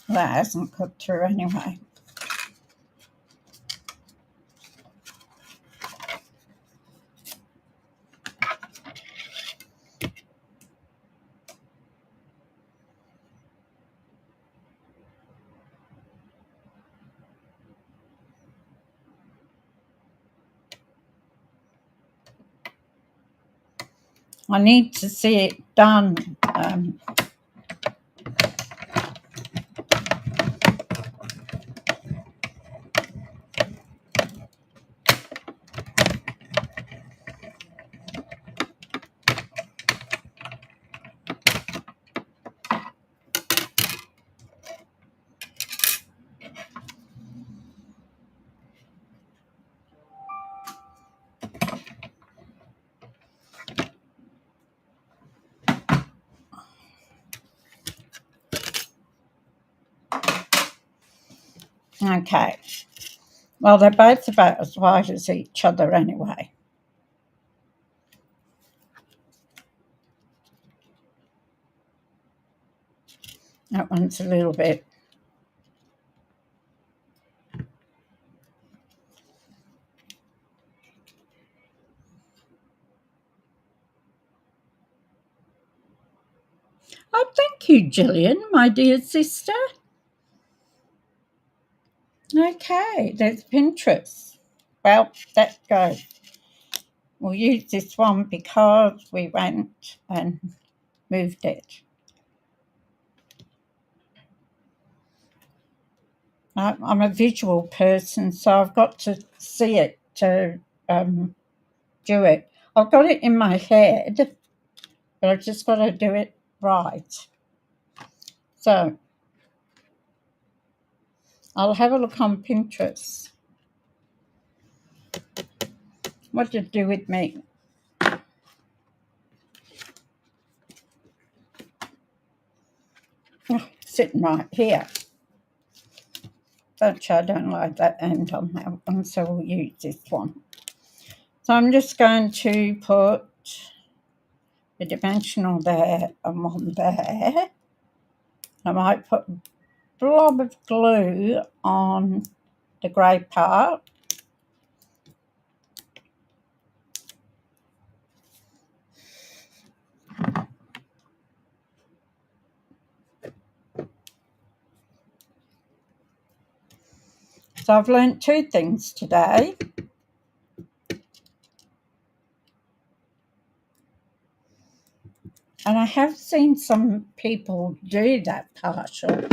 A: That hasn't cut through anyway. I need to see it done. Okay. Well, they're both about as wide as each other anyway. That one's a little bit. Oh, thank you, Gillian, my dear sister. Okay, there's Pinterest. Well, that goes. We'll use this one because we went and moved it. I'm a visual person, so I've got to see it to do it. I've got it in my head, but I've just got to do it right. So I'll have a look on Pinterest. What did it do with me? Oh, sitting right here. But I don't like that end on that one, so we'll use this one. So I'm just going to put the dimensional there and one there. I might put a blob of glue on the grey part. So I've learnt two things today. And I have seen some people do that partial.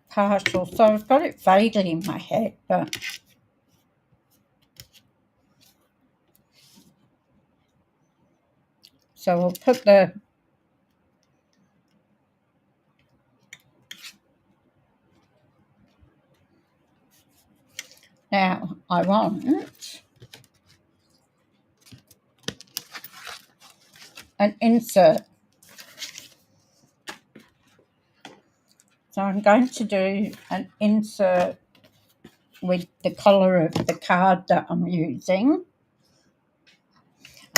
A: Partial. So I've got it vaguely in my head, but so we'll put the now I want an insert. So I'm going to do an insert with the colour of the card that I'm using.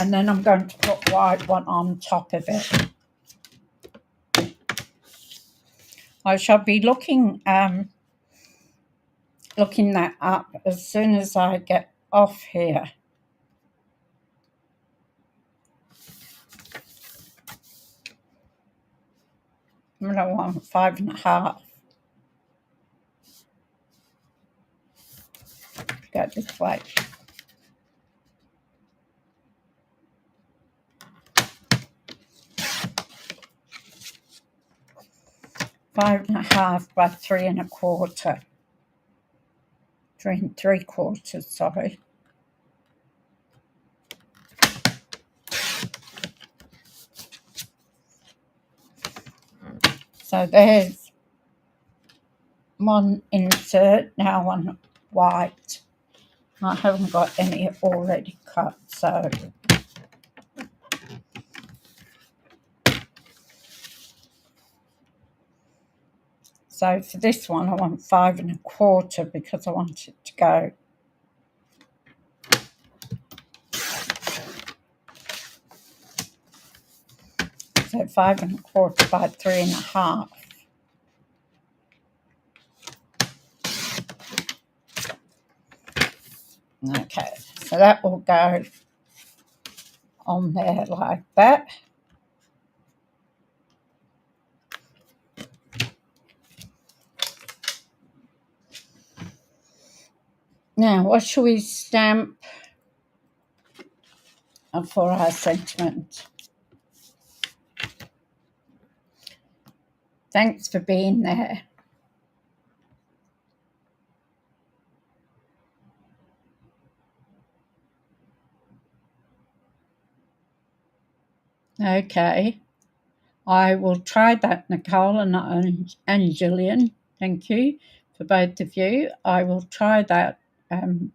A: And then I'm going to put white one on top of it. I shall be looking that up as soon as I get off here. I'm going to want 5.5. Go this way. Five and a half by 3 1/4. 3 3/4, sorry. So there's one insert now on white. I haven't got any already cut, so for this one I want 5 1/4 because I want it to go so 5 1/4 by 3 1/2. Okay, so that will go on there like that. Now, what shall we stamp for our sentiment? Thanks for being there. Okay, I will try that, Nicole and Gillian. Thank you for both of you. I will try that and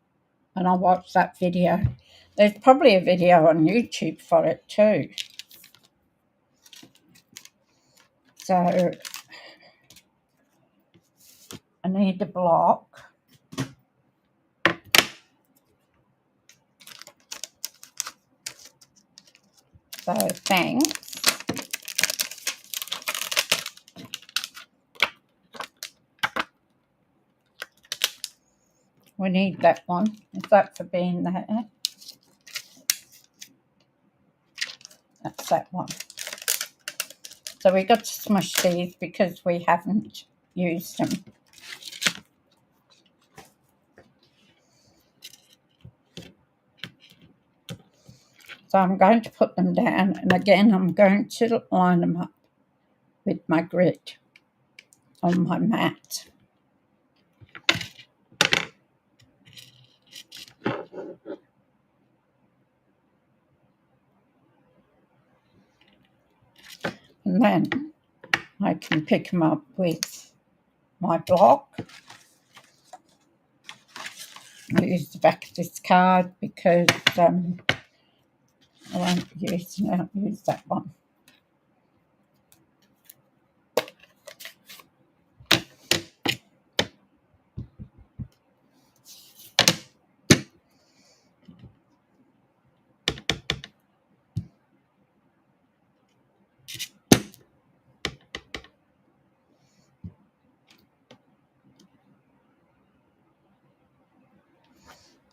A: I'll watch that video. There's probably a video on YouTube for it too. So I need a block. So thanks. We need that one. Is that for being there? That's that one. So we got to smush these because we haven't used them. So I'm going to put them down, and again I'm going to line them up with my grid on my mat. And then I can pick them up with my block. I'll use the back of this card because I won't use that one.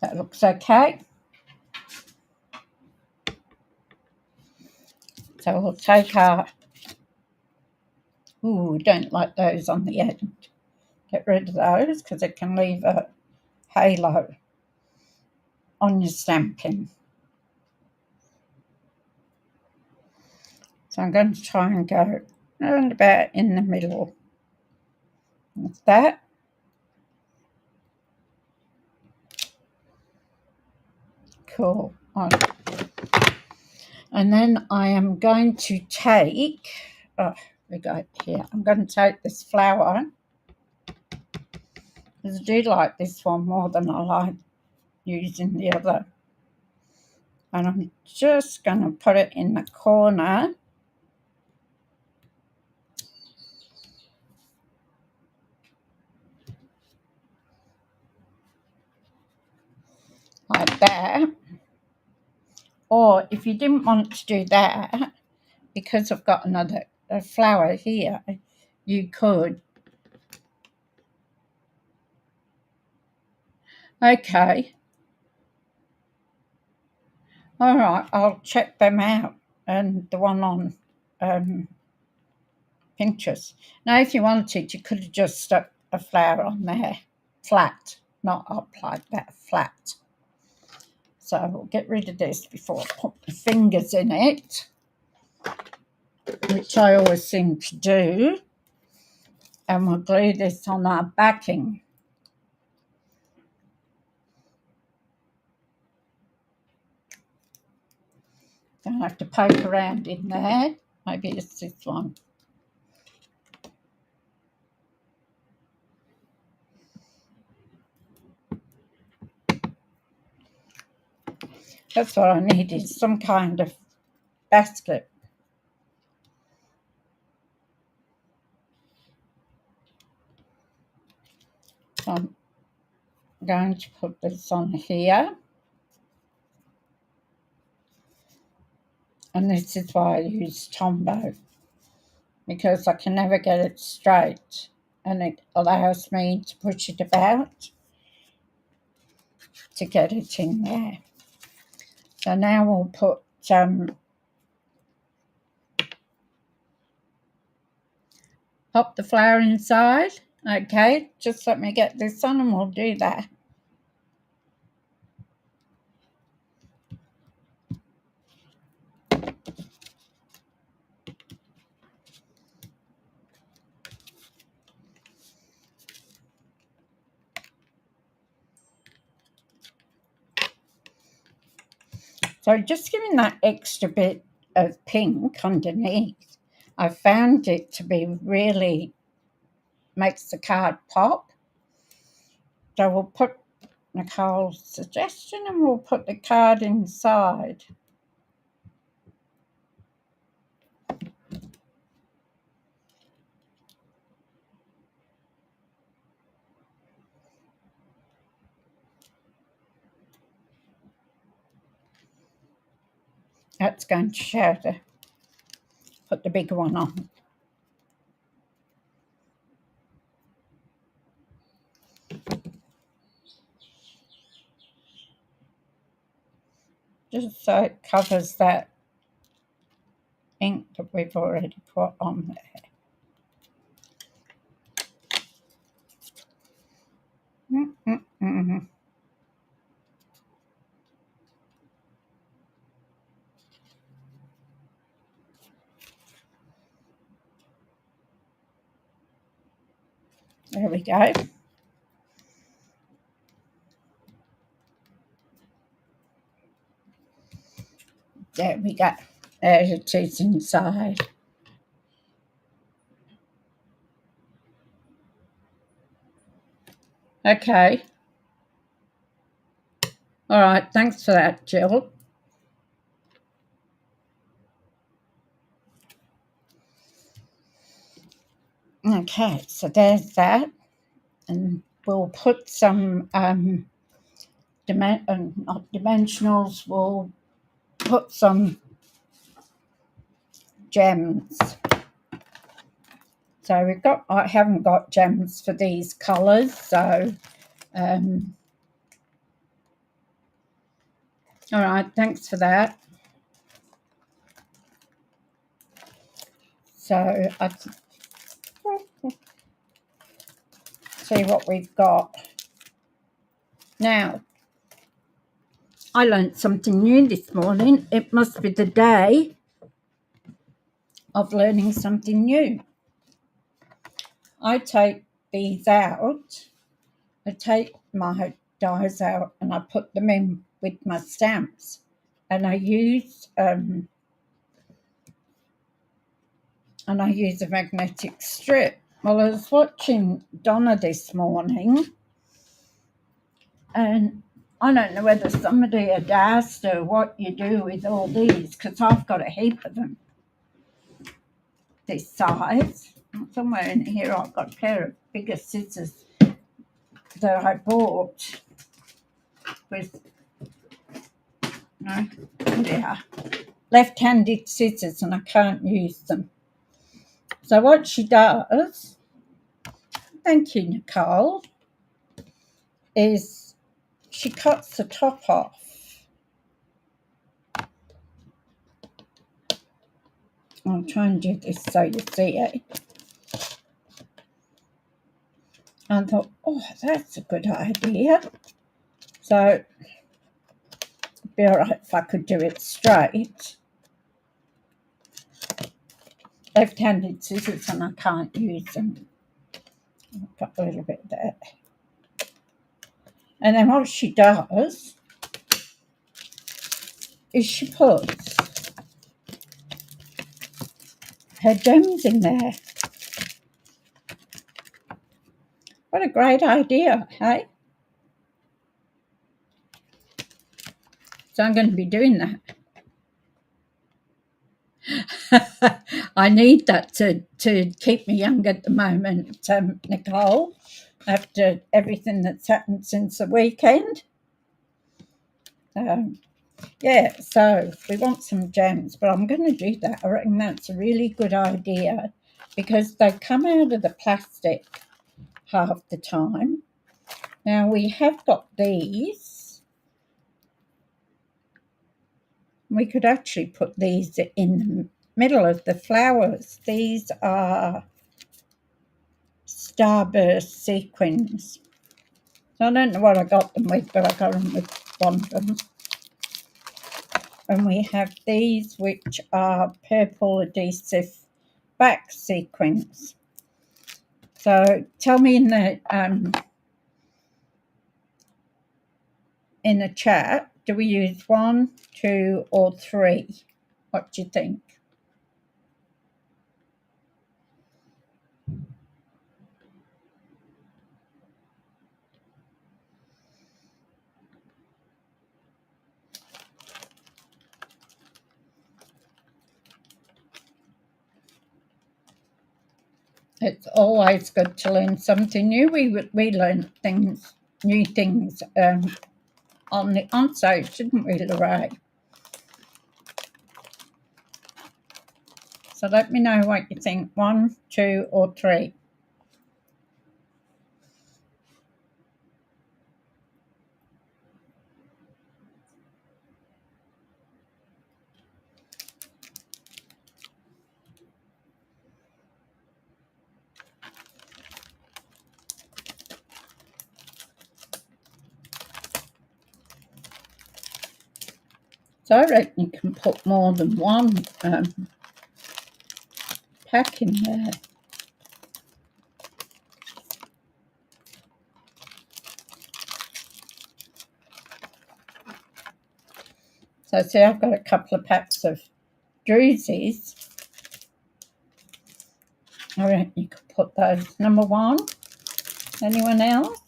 A: That looks okay. So we'll take our... Ooh, don't like those on the end. Get rid of those because it can leave a halo on your Stampin. So I'm going to try and go around about in the middle with that. Cool. And then I am going to take, we go here. I'm going to take this flower because I do like this one more than I like using the other. And I'm just going to put it in the corner. Like that. Or if you didn't want to do that, because I've got another flower here, you could. Okay. All right, I'll check them out. And the one on Pinterest. Now, if you wanted, you could have just stuck a flower on there, flat, not up like that, flat. So we'll get rid of this before I put my fingers in it, which I always seem to do. And we'll glue this on our backing. Don't have to poke around in there. Maybe it's this one. That's what I needed, some kind of basket. So I'm going to put this on here. And this is why I use Tombow, because I can never get it straight, and it allows me to push it about to get it in there. So now we'll put pop the flower inside. Okay, just let me get this on and we'll do that. So just giving that extra bit of pink underneath, I found it to be really makes the card pop. So we'll put Nicole's suggestion and we'll put the card inside. That's going to show the, put the bigger one on. Just so it covers that ink that we've already put on there. There we go. There we go. There it is inside. Okay. All right, thanks for that, Jill. Okay, so there's that. And we'll put some not dimensionals, we'll put some gems. So we've got, I haven't got gems for these colours, so all right, thanks for that. So I see what we've got. Now, I learned something new this morning. It must be the day of learning something new. I take these out. I take my dies out and I put them in with my stamps. And I use a magnetic strip. Well, I was watching Donna this morning, and I don't know whether somebody had asked her what you do with all these, because I've got a heap of them this size. Somewhere in here I've got a pair of bigger scissors that I bought with, no, yeah, left-handed scissors, and I can't use them. So what she does, thank you, Nicole, is she cuts the top off. I'll try and do this so you see it. I thought, oh, that's a good idea. So it'd be all right if I could do it straight. Left-handed scissors, and I can't use them. I've got a little bit there. And then what she does is she puts her gems in there. What a great idea, hey? So I'm going to be doing that. I need that to keep me young at the moment, Nicole, after everything that's happened since the weekend. Yeah, so we want some gems, but I'm going to do that. I reckon that's a really good idea because they come out of the plastic half the time. Now we have got these. We could actually put these in the middle of the flowers. These are starburst sequins. So I don't know what I got them with, but I got them with one of them. And we have these, which are purple adhesive back sequins. So tell me in the chat, do we use 1, 2, or 3? What do you think? It's always good to learn something new. We learn new things on the onsite, shouldn't we, Lorraine? So let me know what you think. 1, 2, or 3. So I reckon you can put more than one pack in there. So see, I've got a couple of packs of drusies. I reckon you could put those. Number 1. Anyone else?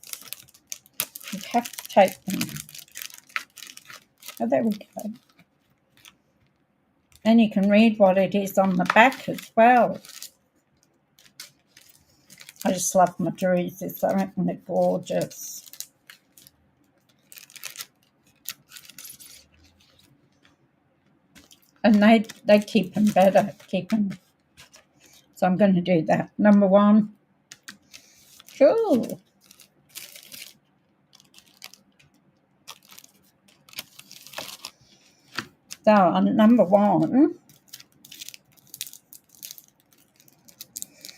A: You'd have to take them. Oh, there we go. And you can read what it is on the back as well. I just love my drusies. I reckon they're gorgeous. And they keep them better. So I'm going to do that. Number 1. Cool. So on number 1,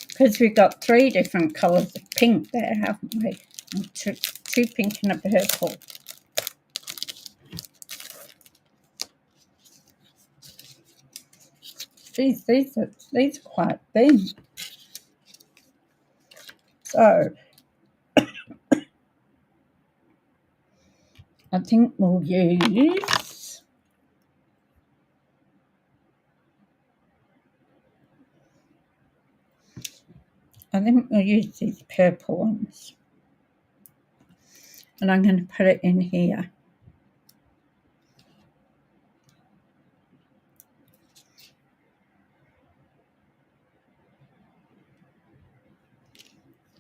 A: because we've got 3 different colours of pink there, haven't we? And two pink and a purple. These are quite thin. So I think we'll use these purple ones. And I'm going to put it in here.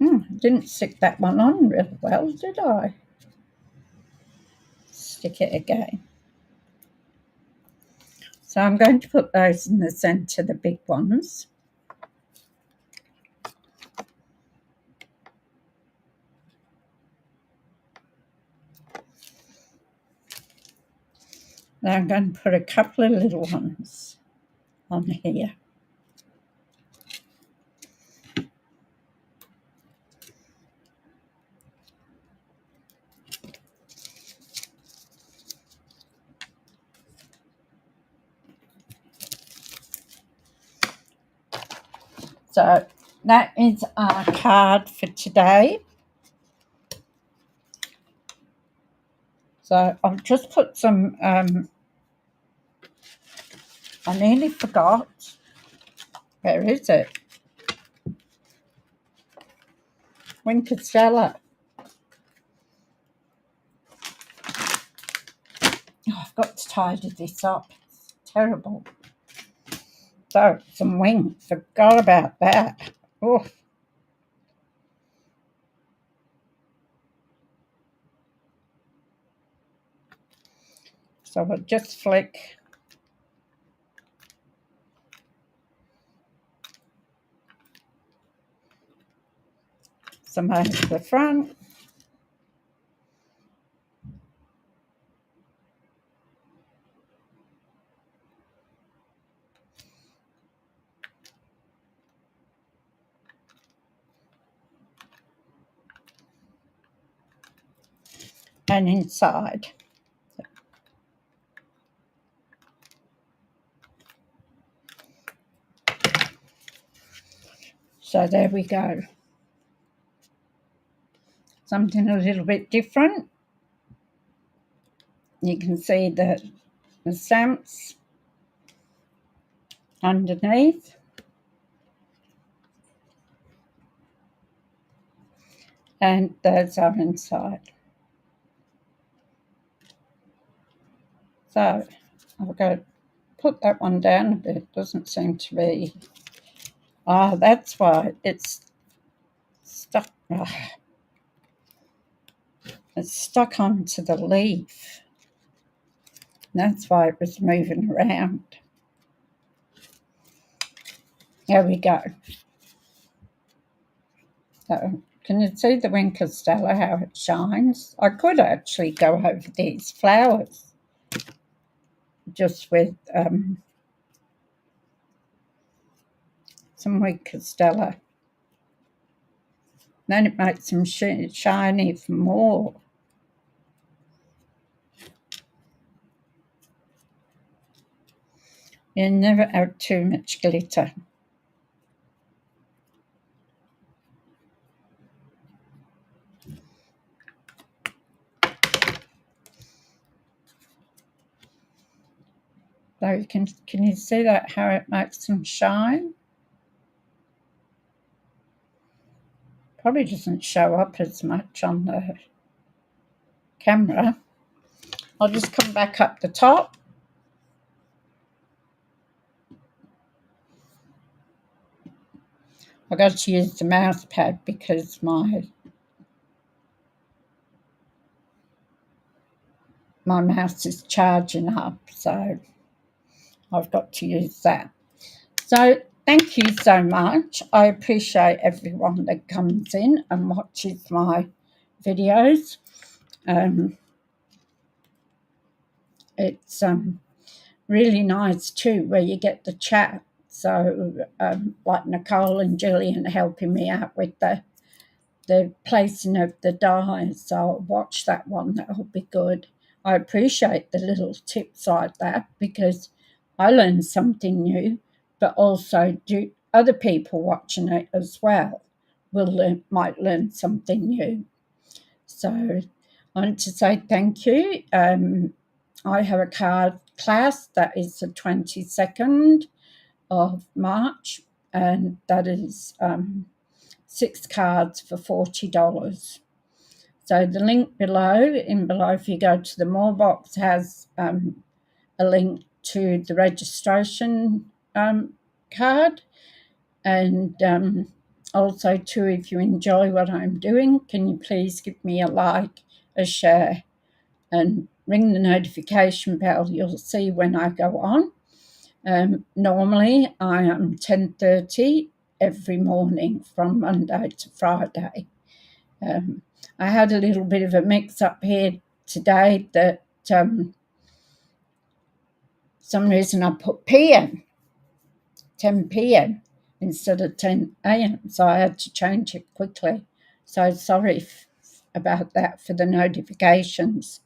A: I didn't stick that one on really well, did I? Stick it again. So I'm going to put those in the centre, the big ones. Now I'm going to put a couple of little ones on here. So that is our card for today. So I've just put some, I nearly forgot. Where is it? Winter Stella. Oh, I've got to tidy this up. It's terrible. So, some wings. Forgot about that. Oh. So we'll just flick some over the front. And inside. So there we go. Something a little bit different. You can see the stamps underneath. And those are inside. So I'll go put that one down a bit. It doesn't seem to be. Ah, that's why it's stuck. It's stuck onto the leaf. That's why it was moving around. There we go. So, can you see the Winker Stella, how it shines? I could actually go over these flowers just with some Winker Stella. Then it makes them shine even more. You never have too much glitter. So can you see that, how it makes them shine? Probably doesn't show up as much on the camera. I'll just come back up the top. I got to use the mouse pad because my mouse is charging up, so I've got to use that. So thank you so much. I appreciate everyone that comes in and watches my videos. It's really nice too, where you get the chat. So like Nicole and Gillian helping me out with the placing of the dies. So I'll watch that one. That'll be good. I appreciate the little tips like that because I learn something new, but also do other people watching it as well might learn something new. So I want to say thank you. I have a card class that is the 22nd of March, and that is 6 cards for $40. So the link below, if you go to the More box, has a link to the registration card. And also too, if you enjoy what I'm doing, can you please give me a like, a share, and ring the notification bell. You'll see when I go on. Normally I am 10:30 every morning from Monday to Friday. I had a little bit of a mix-up here today that some reason I put PM, 10 p.m. instead of 10 a.m. So I had to change it quickly. So sorry about that for the notifications.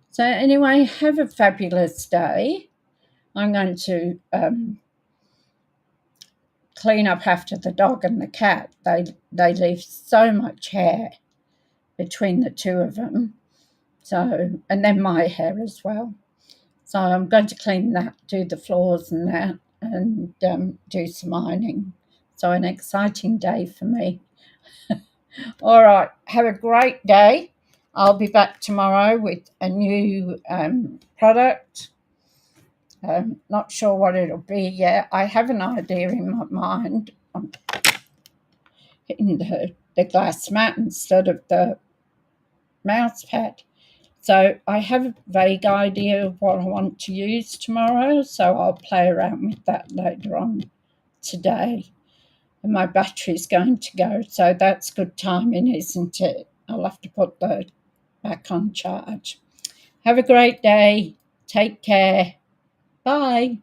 A: So anyway, have a fabulous day. I'm going to clean up after the dog and the cat. They leave so much hair between the two of them. So, and then my hair as well. So I'm going to clean that, do the floors and that, and do some ironing. So an exciting day for me. All right, have a great day. I'll be back tomorrow with a new product. Not sure what it'll be yet. I have an idea in my mind. I'm hitting the glass mat instead of the mouse pad. So I have a vague idea of what I want to use tomorrow, so I'll play around with that later on today. And my battery's going to go, so that's good timing, isn't it? I'll have to put that back on charge. Have a great day. Take care. Bye.